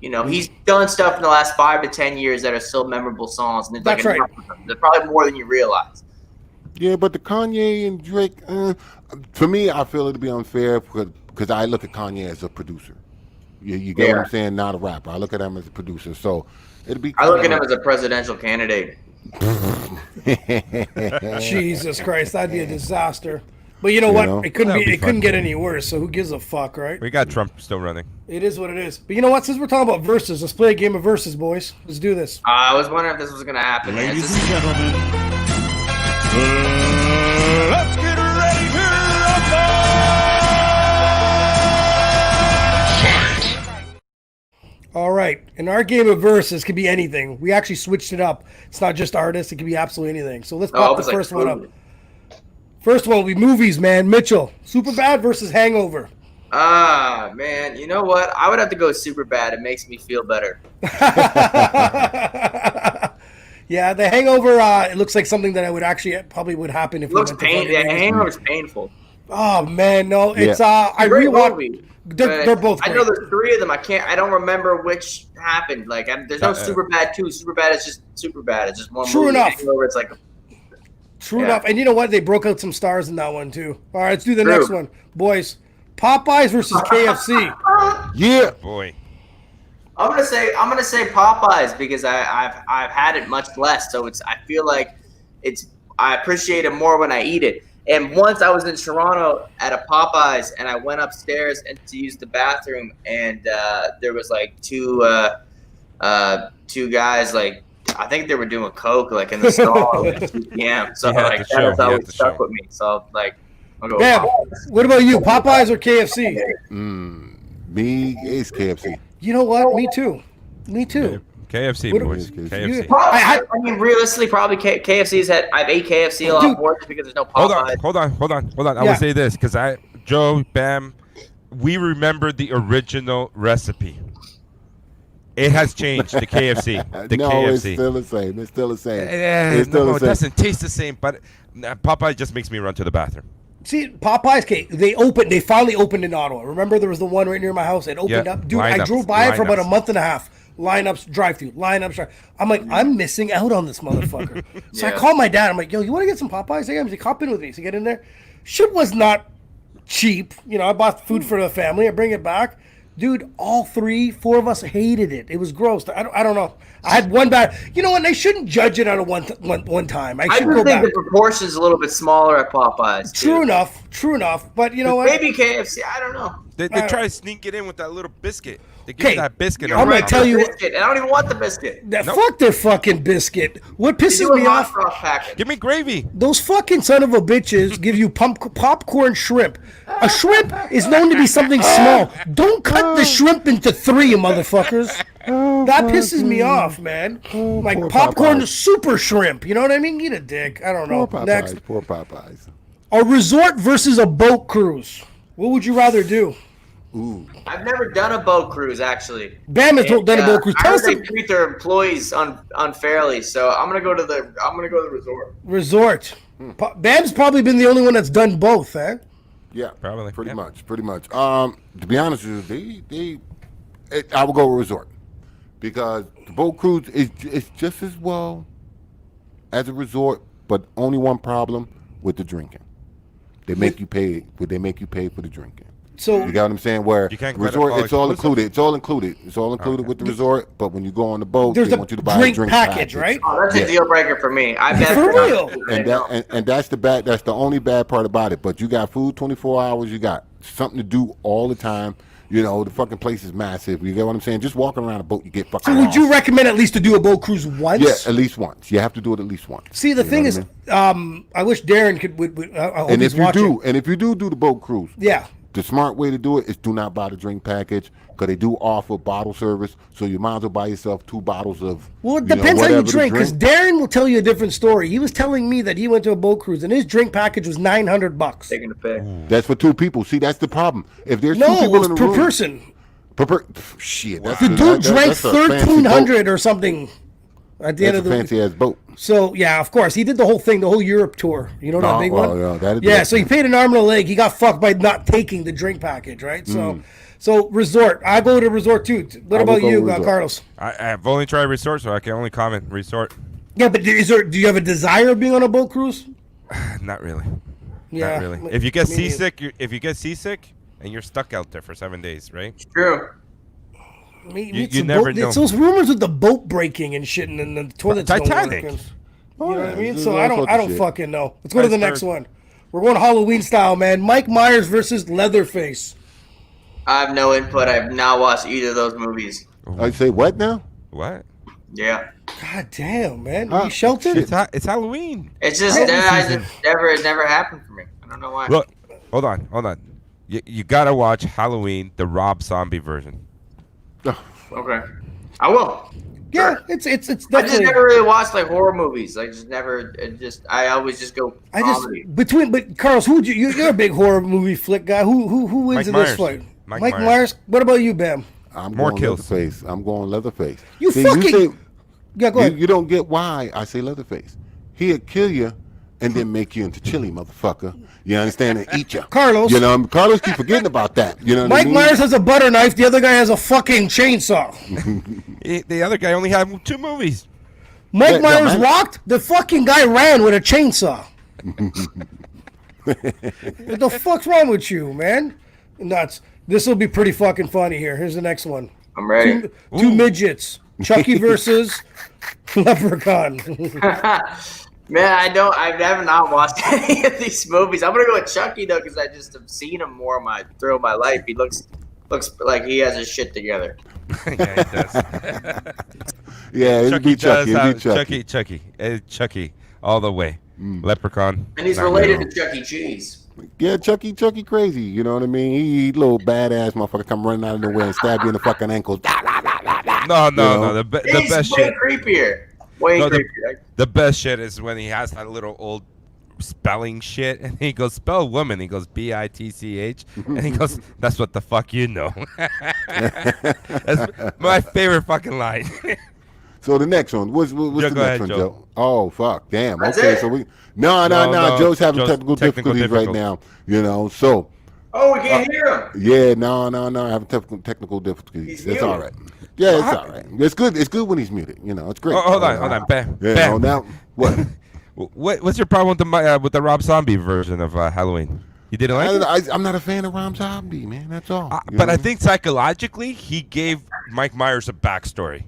He's done stuff in the last 5 to 10 years that are still memorable songs, and
That's right.
They're probably more than you realize.
Yeah, but the Kanye and Drake, for me, I feel it'd be unfair because I look at Kanye as a producer. You get what I'm saying? Not a rapper. I look at him as a producer. So it'd be.
I look at him as a presidential candidate.
Jesus Christ, that'd be a disaster. But you know what? It couldn't
That'd
be.
be
It couldn't
fun.
get any worse. So who gives a fuck, right?
We got Trump still running.
It is what it is. But you know what? Since we're talking about verses, let's play a game of verses, boys. Let's do this.
I was wondering if this was going to happen.
Ladies and gentlemen, let's get ready to
All right. And our game of verses can be anything. We actually switched it up. It's not just artists. It can be absolutely anything. So let's pop the first one up. First one will be movies, man. Mitchell, Superbad versus Hangover.
Ah, man. You know what? I would have to go super bad. It makes me feel better.
Yeah, the Hangover. It looks like something that I would actually probably would happen if
It looks
we went to
painful.
fucking
Yeah,
Vegas.
Hangover is painful.
Oh man, no, it's
Yeah.
I
Great
rewatched.
movie.
They're both
I know
great.
there's 3 of them. I don't remember which happened. Like, there's no Super Bad 2. Super Bad is just Super Bad. It's just one
True
movie.
enough.
Hangover, it's like,
True
Yeah.
enough. And you know what? They broke out some stars in that one too. All right, let's do the
True.
next one, boys. Popeyes versus KFC.
Yeah.
Boy.
I'm gonna say Popeyes because I've had it much less. So I feel like I appreciate it more when I eat it. And once I was in Toronto at a Popeyes, and I went upstairs and to use the bathroom, and there was like two guys, like I think they were doing coke, like in the stall at 2 p.m. So
You had
like
to
that
show,
was
you
always
had to
stuck
show.
with me. So like, I'll go.
Bam.
Popeyes.
What about you? Popeyes or KFC?
Me is KFC.
You know what? Me too. Me too.
KFC,
What-
boys.
you-
KFC.
I
mean, realistically, probably KFC's had. I've ate KFC a lot
Dude.
more just because there's no
Hold
Popeyes.
on. I
Yeah.
will say this because Joe, Bam, we remember the original recipe. It has changed. The KFC. The
no,
KFC.
it's still the same. It's still the same.
It's
It's still
no,
the
it
same.
doesn't taste the same, but Popeye just makes me run to the bathroom.
See, Popeyes, they finally opened in Ottawa. Remember there was the one right near my house? It opened
Yeah,
up. Dude, I
lineups,
drove by it for about a
lineups.
month and a half. Lineups, drive-through, lineups. I'm like, I'm missing out on this motherfucker. So I
Yeah.
call my dad. I'm like, yo, you want to get some Popeyes? Yeah, he's like, hop in with me. So get in there. Shit was not cheap. You know, I bought food for the family. I bring it back. Dude, all 4 of us hated it. It was gross. I don't know. I had one bad. You know what? I shouldn't judge it out of one time. I
I
should
just
go
think
back.
the proportion's a little bit smaller at Popeyes. too.
True enough. But you know what?
Maybe KFC. I don't know.
They try to sneak it in with that little biscuit. They give
Okay,
you that biscuit.
I'm gonna
around.
tell you-
Biscuit, and I don't even want the biscuit.
Fuck their fucking biscuit. What
They
pisses
do a
me
hot
off?
sauce packet.
Give me gravy.
Those fucking son of a bitches give you popcorn shrimp. A shrimp is known to be something small. Don't cut the shrimp into 3, you motherfuckers. That pisses me off, man. Like
Poor
popcorn
Popeyes.
super shrimp. You know what I mean? Eat a dick. I don't know.
Poor Popeyes.
Next,
Poor Popeyes.
a resort versus a boat cruise. What would you rather do?
Ooh.
I've never done a boat cruise actually.
Bam has
And,
done a boat cruise.
I
Tell
heard
us
they
the
treat their employees unfairly, so I'm gonna go to the resort.
resort. Bam's probably been the only one that's done both, eh?
Yeah,
Probably,
pretty
yeah.
much. To be honest with you, I would go with resort because the boat cruise is just as well as a resort, but only one problem with the drinking. They make you pay. They make you pay for the drinking.
So
You got what I'm saying? Where
You can't go to
resort,
all
it's all
exclusive?
included. It's all included. It's all included with the resort. But when you go on the boat,
there's
they
a
want you to buy a
drink
drink
package, right?
Oh, that's
Yeah.
a deal breaker for me. I've never
For
done
real?
it.
And that's the bad. That's the only bad part about it. But you got food 24 hours. You got something to do all the time. You know, the fucking place is massive. You get what I'm saying? Just walking around a boat, you get fucking.
So would you
lost.
recommend at least to do a boat cruise once?
Yeah, at least once. You have to do it at least once.
See, the
You know
thing
what
is,
I mean?
I wish Darren could. I hope
And
he's
if you
watching.
do, the boat cruise,
Yeah.
the smart way to do it is do not buy the drink package because they do offer bottle service. So you might as well buy yourself 2 bottles of.
Well, it
you know,
depends how you
whatever to
drink. Because Darren will tell you a different story. He was telling me that he went to a boat cruise and his drink package was $900.
Taking a pic.
That's for 2 people. See, that's the problem. If there's 2
No,
people
it was
in the
per
room,
person.
Shit, that's
The dude drank
that's a fancy
1,300 or something at the
boat.
end
That's
of
a
the.
fancy ass boat.
So yeah, of course he did the whole thing, the whole Europe tour. You know that
Oh,
big
well,
one.
yeah, that'd be
Yeah,
it.
so he paid an arm and a leg. He got fucked by not taking the drink package, right? So resort. I go to resort too. What
I will
about
go
you,
resort.
Carlos?
I've only tried resort, so I can only comment resort.
Yeah, but do you have a desire of being on a boat cruise?
Not really.
Yeah,
Not really.
me-
If you get
me neither.
seasick, and you're stuck out there for 7 days, right?
True.
It's
you
the
never
boat,
know.
It's those rumors with the boat breaking and shit, and then the toilets
Titanic.
don't work. You know what I mean?
there's
So
all
I
sorts
don't
of shit.
fucking know. Let's go to the
Iceberg.
next one. We're going Halloween style, man. Mike Myers versus Leatherface.
I have no input. I've not watched either of those movies.
I say what now?
What?
Yeah.
God damn, man.
Huh?
You sheltered?
Shit.
It's Halloween.
It's just it never happened for me. I don't know why.
Look, hold on. You gotta watch Halloween, the Rob Zombie version.
Okay. I will.
Yeah,
Sure.
it's
I just
definitely.
never really watched like horror movies. I always just go
I just
comedy.
but Carlos, who would you're a big horror movie flick guy. Who wins
Mike
in this
Myers.
fight?
Mike
Mike
Myers.
Myers. What about you, Bam?
I'm
More
going
kills.
Leatherface. I'm going Leatherface.
You
See,
fucking-
say,
Yeah, go ahead.
you don't get why I say Leatherface. He'll kill you and then make you into chili, motherfucker. You understand? And eat you.
Carlos.
You know, Carlos keep forgetting about that. You know what I
Mike
mean?
Myers has a butter knife. The other guy has a fucking chainsaw.
The other guy only had 2 movies.
Mike
Yeah, no,
Myers
man.
walked. The fucking guy ran with a chainsaw. What the fuck's wrong with you, man? Nuts. This will be pretty fucking funny here. Here's the next one.
I'm ready.
Two midgets. Chucky versus Leprechaun.
Man, I have not watched any of these movies. I'm gonna go with Chucky though, because I just have seen him more throughout my life. He looks like he has his shit together.
Yeah, he does.
Yeah, it'd be Chucky. It'd be Chucky.
Chucky, all the way. Leprechaun.
And he's
Not
related
real.
to Chuck E. Cheese.
Yeah, Chucky crazy. You know what I mean? He little badass motherfucker come running out of nowhere and stab you in the fucking ankles.
No. The
He's
best
way
shit.
creepier. Way
No,
creepier.
The best shit is when he has that little old spelling shit, and he goes, spell woman. He goes, bitch, and he goes, that's what the fuck you know. That's my favorite fucking line.
So the next one, what's the
go
next
ahead,
one,
Joe.
Joe? Oh fuck, damn.
That's
Okay,
it?
so we no.
No,
Joe's having
Joe's
technical
technical
difficulties right
difficulties.
now. You know, so
Oh, we can't hear him.
yeah, no. Having technical difficulties.
He's
It's
muted.
all right. Yeah, it's all right. It's good. It's good when he's muted. You know, it's great.
Oh, hold on, Bam.
Yeah,
Bam.
no, now what?
What's your problem with the Rob Zombie version of Halloween? You didn't like it?
I'm not a fan of Rob Zombie, man. That's all. You
But
know?
I think psychologically, he gave Mike Myers a backstory.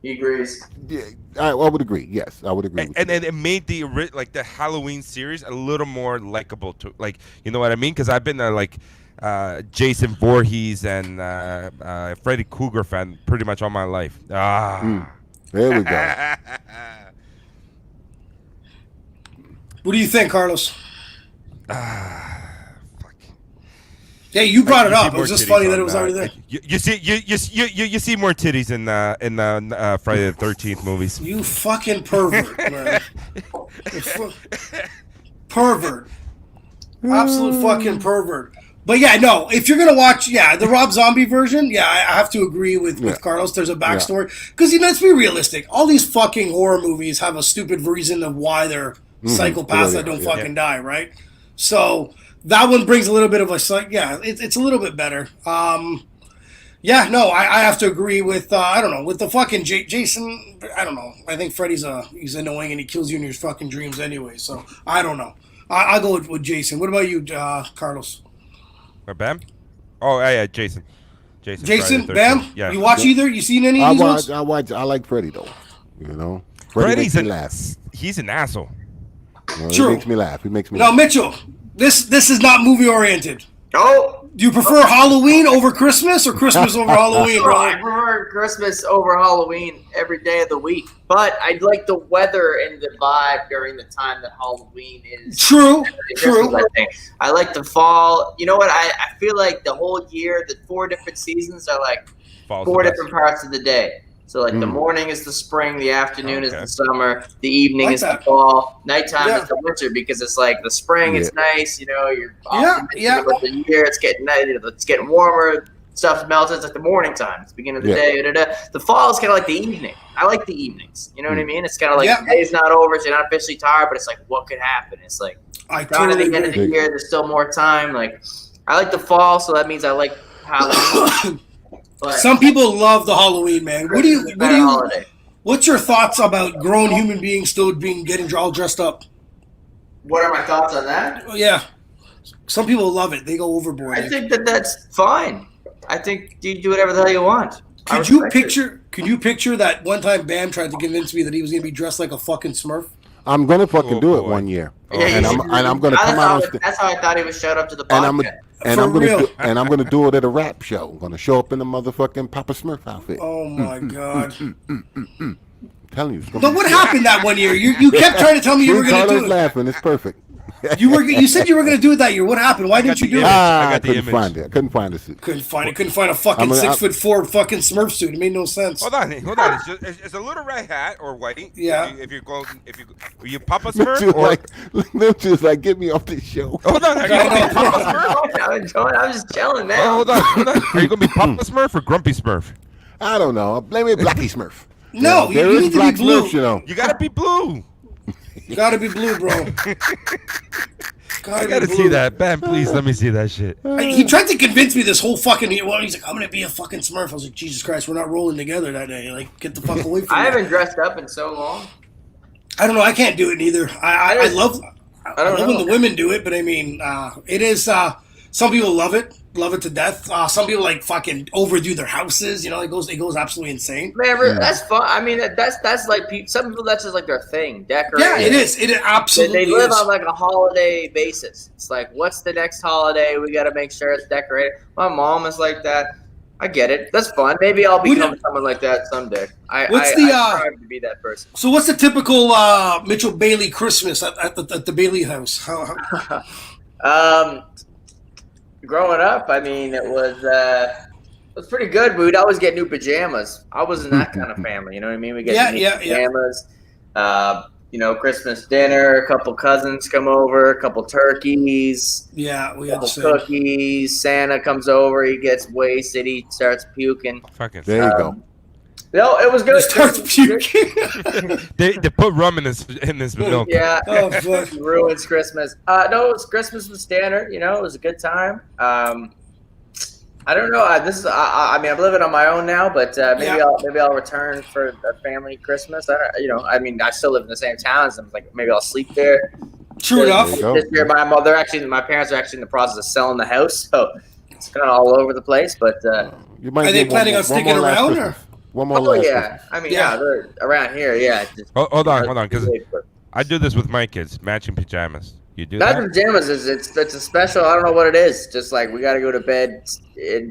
He agrees.
yeah, I would agree. Yes, I would agree. with
And
you.
it made the Halloween series a little more likable to, like, you know what I mean? Because I've been Jason Voorhees and Freddy Krueger fan pretty much all my life.
There we go.
What do you think, Carlos? Yeah, you brought it up. It was just funny that it was already there.
You see more titties in Friday the 13th movies.
You fucking pervert, man. Pervert. Absolute fucking pervert. But yeah, no, if you're going to watch, the Rob Zombie version, I have to agree with Carlos. There's a backstory. Because, let's be realistic. All these fucking horror movies have a stupid reason of why they're psychopaths that don't fucking die, right? So that one brings a little bit of a, it's a little bit better. I have to agree with, I don't know, with the fucking Jason, I don't know. I think Freddy's he's annoying and he kills you in your fucking dreams anyway, so I don't know. I'll go with Jason. What about you, Carlos?
Or Bam? Oh, yeah, Jason.
Jason,
Friday the 13th.
Bam?
Yeah.
You watch either? You seen any of these ones?
I like Freddy though. You know,
Freddy's
makes me laugh.
he's an asshole.
You know,
True.
He makes me laugh. He makes me
Now,
laugh.
Mitchell, this is not movie oriented.
Oh,
Do you prefer Halloween over Christmas or Christmas over Halloween,
I
brother?
prefer Christmas over Halloween every day of the week. But I like the weather and the vibe during the time that Halloween is.
True.
Christmas, I think. I like the fall. You know what? I feel like the whole year, the 4 different seasons are like
Falls
4
the best.
different parts of the day. So like the morning is the spring, the afternoon is
Okay.
the summer, the evening
Like
is
that.
the fall, nighttime
Yeah.
is the winter because it's like the spring, it's nice, you're
Yeah, yeah.
But the year it's getting nice, it's getting warmer, stuff's melting. It's like the morning time, it's the beginning of the
Yeah.
day. The fall is kind of like the evening. I like the evenings. You know what I mean? It's kind of like
Yeah.
the day's not over, so you're not officially tired, but it's like what could happen? It's like
I
down to
totally
the end of
agree.
the year, there's still more time. Like I like the fall, so that means I like Halloween. But
Some people love the Halloween, man.
Christmas is a better holiday.
What's your thoughts about grown human beings still getting all dressed up?
What are my thoughts on that?
Oh, yeah. Some people love it. They go overboard.
I think that's fine. I think you do whatever the hell you want. I
Could you
respect it.
picture that one time Bam tried to convince me that he was gonna be dressed like a fucking Smurf?
I'm gonna fucking
Oh,
do it
boy.
one year,
Yeah,
and
you
I'm gonna come out on stage.
That's how I thought he was showed up to the
And
podcast.
I'm gonna do it at a rap show. I'm gonna show up in a motherfucking Papa Smurf outfit.
Oh my god!
I'm telling you. It's gonna
But
be
what
sick.
happened that one year? You kept trying to tell me you were
See,
gonna
Carlos
do it.
laughing. It's perfect.
You said you were gonna do it that year. What happened? Why didn't you do it?
I
I
got the
couldn't
image.
find it. I couldn't find it.
Couldn't find a fucking
I'm gonna-
6'4" fucking Smurf suit. It made no sense.
Hold on. It's a little red hat or white.
Yeah.
If you Papa
Mitch
Smurf
is
or
Mitch is like, get me off this show.
hold on. Are you gonna be Papa Smurf?
I'm just chilling, man.
Oh, hold on. Are you gonna be Papa Smurf or Grumpy Smurf?
I don't know. Blame it, Blacky Smurf.
No,
There
you
is
need to
Black
be blue.
Smurfs, you know.
You gotta be blue.
Gotta be blue, bro.
I gotta see that. Ben, please let me see that shit.
He tried to convince me this whole fucking. He's like, I'm gonna be a fucking Smurf. I was like, Jesus Christ, we're not rolling together that day. Like, get the fuck away from
I
me.
haven't dressed up in so long.
I don't know. I can't do it neither. I love. I
don't
love when
know.
the women do it, but I mean, it is. Some people love it to death. Some people like fucking overdo their houses. You know, it goes absolutely insane.
Man, that's fun. I mean, that's like some people. That's just like their thing. Decorating.
Yeah, it is. It absolutely
They live
is.
on like a holiday basis. It's like, what's the next holiday? We got to make sure it's decorated. My mom is like that. I get it. That's fun. Maybe I'll become someone like that someday. I strive to be that person.
So what's the typical Mitchell Bailey Christmas at the Bailey house?
Growing up, I mean, it was pretty good. We'd always get new pajamas. I wasn't that kind of family. You know what I mean? We get new pajamas. You know, Christmas dinner. A couple cousins come over. A couple turkeys.
Yeah, we
A
had the
couple
same.
cookies. Santa comes over. He gets wasted. He starts puking.
Fucking.
There you go.
No, it was good.
Starts puking.
They put rum in this milk.
Yeah.
Oh fuck.
Ruins Christmas. No, it was Christmas was standard. You know, it was a good time. I don't know. I mean, I'm living on my own now, but maybe I'll return for a family Christmas. I mean, I still live in the same town, so I'm like, maybe I'll sleep there.
True enough.
There you go.
This year, my parents are actually in the process of selling the house, so it's kind of all over the place. But
You might
Are they
get
planning on
one
sticking
more last
around,
Christmas.
or?
One more
oh
last
yeah,
Christmas.
I mean,
Yeah.
they're around here. Yeah.
Hold on, because I do this with my kids, matching pajamas. You do
Not
that?
pajamas it's a special. I don't know what it is. Just like we got to go to bed and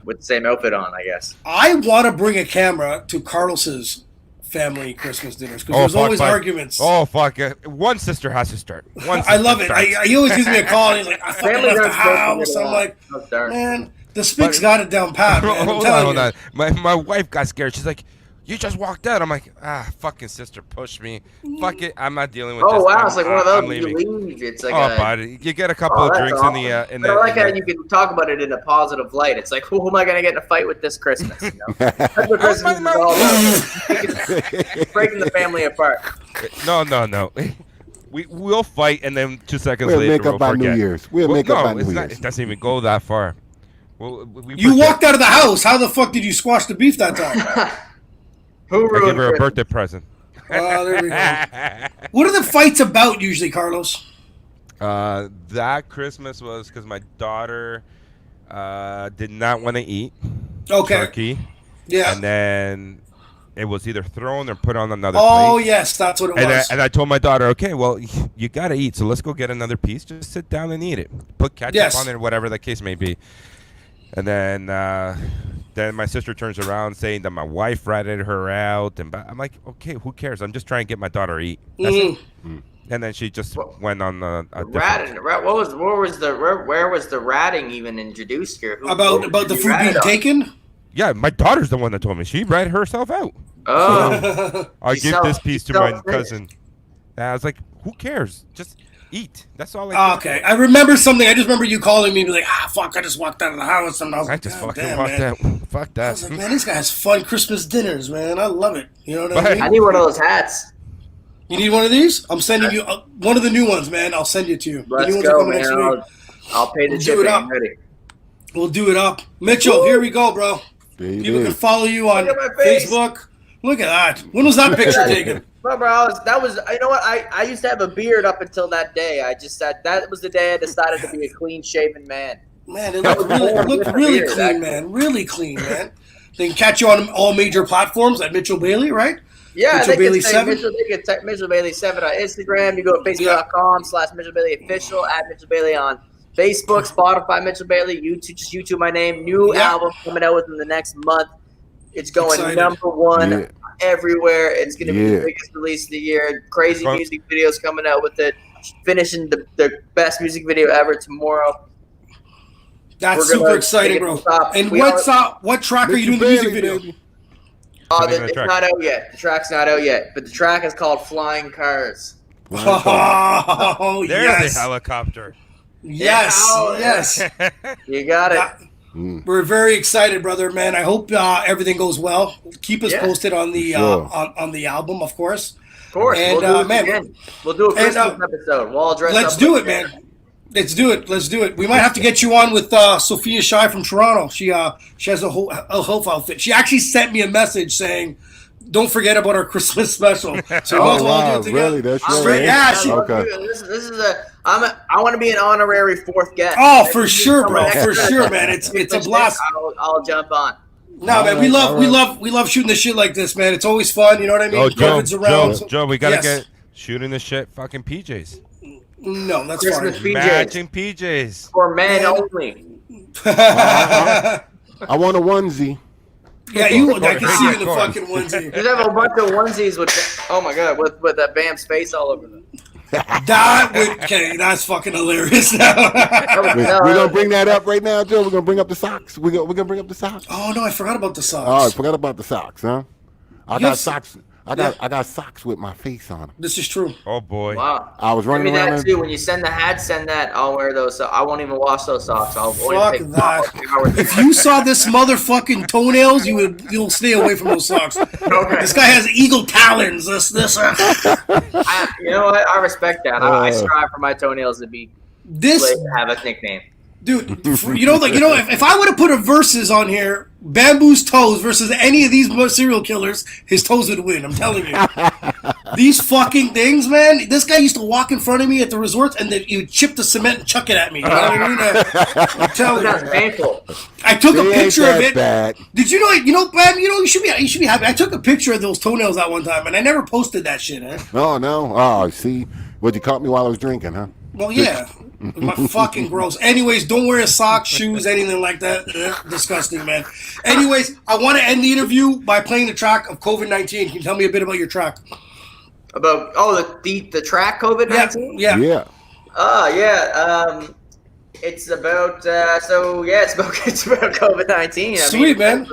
with the same outfit on, I guess.
I want to bring a camera to Carlos's family Christmas dinners because there's always arguments.
Oh fuck! One sister has to start.
I love it. He always gives me a call and he's like, I fucking
Family
left the
don't supposed to
house.
get
I'm like,
along. Oh, darn.
man, the Spick's got it down pat, man. I'm
hold
telling
on.
you.
My wife got scared. She's like, "You just walked out." I'm like, fucking sister pushed me. Fuck it. I'm not dealing with this.
Oh wow,
I'm-
it's like one of those.
I'm
You
leaving.
leave. It's like
Oh, buddy, you get a couple of
that's
drinks
awesome.
in
But I like
the-
how you can talk about it in a positive light. It's like, who am I going to get in a fight with this Christmas? You know? That's what Christmas is all about. Breaking the family apart.
No. We'll fight, and then 2 seconds
We'll
later
make up
we'll
by
forget.
New Year's. We'll make up by New Year's.
It doesn't even go that far. We
You
forget.
walked out of the house. How the fuck did you squash the beef that time?
Who
I
ruined
give her a
Christmas?
birthday present.
Oh, there we go. What are the fights about usually, Carlos?
That Christmas was because my daughter did not want to eat
Okay.
turkey,
Yeah.
and then it was either thrown or put on another
Oh,
plate.
yes, that's what it was.
And I told my daughter, okay, well, you gotta eat, so let's go get another piece. Just sit down and eat it. Put ketchup
Yes.
on it, whatever the case may be. And then my sister turns around saying that my wife ratted her out, and I'm like, okay, who cares? I'm just trying to get my daughter to eat. That's it. And then she just went on a different.
Where was the ratting even introduced here? Who
about the
you
food
ratted
being
on?
taken?
Yeah, my daughter's the one that told me. She ratted herself out.
Oh,
I'll
She
give
self-
this
she
piece to my
self-finished.
cousin. And I was like, who cares? Just eat. That's all I care
Okay,
for.
I remember something. I just remember you calling me and be like, fuck, I just walked out of the house. And I was
I
like,
just
God
fucking
damn,
walked
man.
out. Fuck
I was like,
that.
man, this guy has fun Christmas dinners, man. I love it. You know what I
But-
mean?
I need one of those hats.
You need one of these? I'm sending you one of the new ones, man. I'll send it to you. The
Let's
new ones are
go,
coming
man.
next week.
I'll pay the
We'll do
shipping.
it up.
I'm ready.
We'll do it up. Mitchell, here we go, bro.
There you
People
go.
can follow you on
Look at my face.
Facebook. Look at that. When was that picture taken?
Remember, that was. You know what? I used to have a beard up until that day. I just said that was the day I decided to be a clean-shaven man.
Man, it looked really clean, man. Really clean, man. They can catch you on all major platforms at Mitchell Bailey, right?
Yeah,
Mitchell
they
Bailey
can say
7?
They can type Mitchell Bailey 7 on Instagram. You go to Facebook.com/Mitchell Bailey Official, at Mitchell Bailey on Facebook, Spotify, Mitchell Bailey, YouTube, just YouTube my name. New
Yeah.
album coming out within the next month. It's going
Excited.
number one
Yeah.
everywhere. It's going to be
Yeah.
the biggest release of the year. Crazy
Fun.
music videos coming out with it. Finishing the best music video ever tomorrow.
That's
We're gonna
super exciting,
take it
bro.
to the top.
And
We
what track are you doing the music video?
Oh,
Sending the
it's
track.
not out yet. The track's not out yet, but the track is called Flying Cars.
Oh,
There's
yes.
the helicopter.
Yes,
Yeah.
yes.
You got it.
Yeah. We're very excited, brother, man. I hope everything goes well. Keep us
Yeah.
posted on the
For sure.
on the album, of course.
Of course,
And,
we'll do it
man,
again. We'll do a
and,
Christmas episode. We'll all dress
Let's
up
do
like
it, man. Let's do it. Let's do it. We might have to get you on with Sophia Shy from Toronto. She has a whole elf outfit. She actually sent me a message saying, "Don't forget about our Christmas special." So we'll all do it together.
Really? That's
I'm
really
ready.
Yeah, she-
Okay.
This is I want to be an honorary fourth guest.
Oh,
Maybe
for
you
sure,
come
bro.
next
For
time.
sure, man. It's a blast.
I'll jump on.
No, man. We
All right.
love shooting the shit like this, man. It's always fun. You know what I mean?
Oh, Joe,
COVID's around. so-
Joe, we gotta
Yes.
get shooting the shit fucking PJs.
No, that's
Christmas
fine.
PJs
Matching PJs.
for men only.
I want a onesie.
Yeah, I can see you in the
Of course.
fucking onesie.
Just have a bunch of onesies with, oh my god, with that Bam's face all over them.
Okay, that's fucking hilarious.
We're gonna bring that up right now, Joe. We're gonna bring up the socks. We're gonna bring up the socks.
Oh no, I forgot about the socks.
Oh, I forgot about the socks, huh? I got
Yes.
socks. I got socks with my face on them.
This is true.
Oh boy.
Wow.
I was
Send
running
me
around.
that too. When you send the hat, send that. I'll wear those. So I won't even wash those socks. I'll only
Fuck
take
that.
2 hours.
If you saw this motherfucking toenails, you'll stay away from those socks. This guy has eagle talons.
You know what? I respect that. I strive for my toenails to be
this
to have a nickname.
dude. If I would have put a versus on here, Bamboo's toes versus any of these serial killers, his toes would win. I'm telling you. These fucking things, man. This guy used to walk in front of me at the resorts, and then he would chip the cement and chuck it at me. You know what I mean? I'm telling
That's
you.
painful.
I took a
It ain't
picture of
that
it.
bad.
Did you know, Bam? You should be happy. I took a picture of those toenails that one time, and I never posted that shit.
Oh no. Oh, see, what you caught me while I was drinking, huh?
Well, yeah. My fucking gross. Anyways, don't wear socks, shoes, anything like that. Ugh, disgusting, man. Anyways, I want to end the interview by playing the track of COVID-19. Can you tell me a bit about your track?
About the track COVID-19.
Yeah.
Yeah.
It's about it's about COVID-19.
Sweet, man.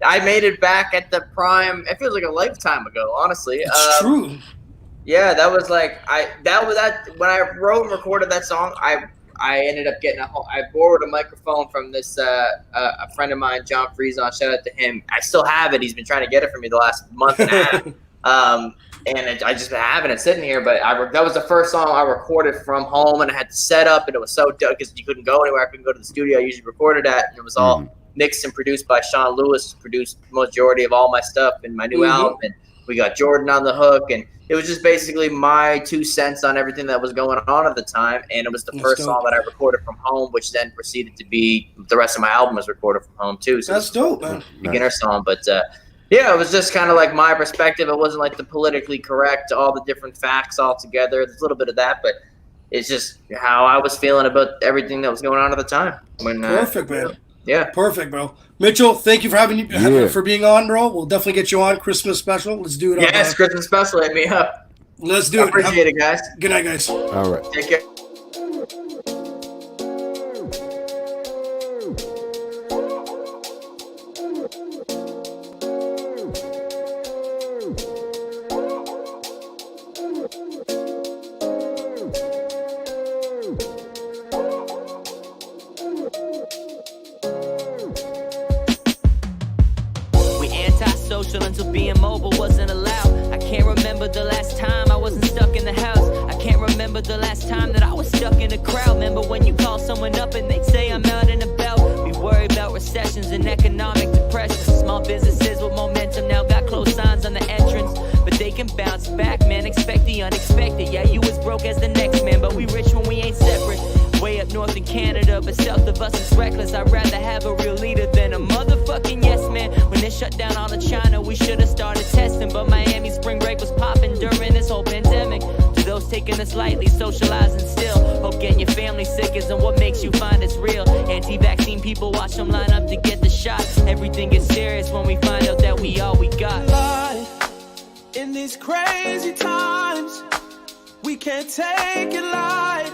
I made it back at the prime. It feels like a lifetime ago, honestly.
It's true.
Yeah, that was like when I wrote and recorded that song. I ended up getting I borrowed a microphone from this a friend of mine, John Friesen. Shout out to him. I still have it. He's been trying to get it for me the last month and a half. I just been having it sitting here. But that was the first song I recorded from home, and I had to set up, and it was so dope because you couldn't go anywhere. I couldn't go to the studio I usually recorded at, and it was all mixed and produced by Sean Lewis, who produced the majority of all my stuff in my new album. And we got Jordan on the hook, and it was just basically my 2 cents on everything that was going on at the time. And it was the first song that I recorded from home, which then proceeded to be the rest of my album was recorded from home too. So
that's dope, man.
Beginner song, but it was just kind of like my perspective. It wasn't like the politically correct, all the different facts all together. There's a little bit of that, but it's just how I was feeling about everything that was going on at the time.
Perfect, man.
Yeah.
Perfect, bro. Mitchell, thank you for being on, bro. We'll definitely get you on Christmas special. Let's do it.
Yes, Christmas special. Hit me up.
Let's do it.
Appreciate it, guys.
Good night, guys.
All right.
Take care.
Until being mobile wasn't allowed. I can't remember the last time I wasn't stuck in the house. I can't remember the last time that I was stuck in a crowd. Remember when you call someone up and they say I'm out and about. We worry about recessions and economic depression. Small businesses with momentum now got close signs on the entrance, but they can bounce back, man. Expect the unexpected. Yeah, you as broke as the next man, but we rich when we ain't separate. Way up north in Canada, but south of us is reckless. I'd rather have a real leader than a motherfucking yes man. When they shut down all of China, we should have started testing, but Miami spring break was popping during this whole pandemic. To those taking us lightly, socializing still, hope getting your family sick isn't what makes you find it's real. Anti-vaccine people watch them line up to get the shot. Everything is serious when we find out that we all we got.
Life in these crazy times, we can't take it light.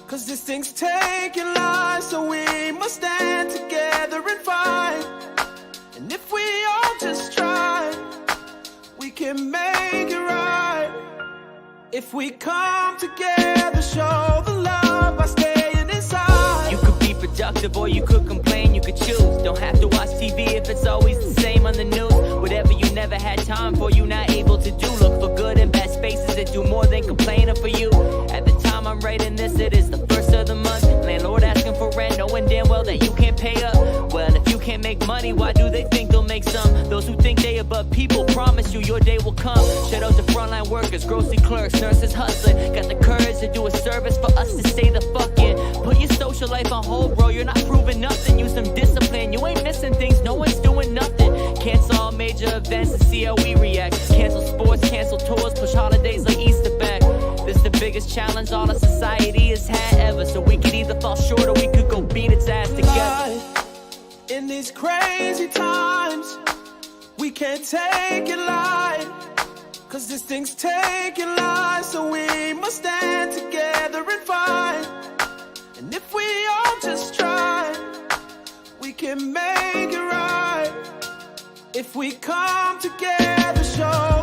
Cause this thing's taking lives, so we must stand together and fight. And if we all just try, we can make it right. If we come together, show the love by staying inside.
You could be productive or you could complain, you could choose. Don't have to watch TV if it's always the same on the news. Whatever Whatever you never had time for, you not able to do. Look for good in bad spaces that do more than complaining for you. At the time I'm writing this, it is the first of the month. Landlord asking for rent, knowing damn well that you can't pay up. Well, if you can't make money, why do they think they'll make some? Those who think they above people, promise you your day will come. Shout out to frontline workers, grocery clerks, nurses hustling. Got the courage to do a service for us to stay the fuck in. Put your social life on hold, bro, you're not proving nothing. Use some discipline, you ain't missing things, no one's doing nothing. Cancel all major events and see how we react. Cancel sports, cancel tours, push holidays like Easter back. This the biggest challenge all of society has had ever. So we could either fall short or we could go beat its ass together.
In these crazy times, we can't take it light, cause this thing's taking lives, so we must stand together and fight. And if we all just try, we can make it right. If we come together, show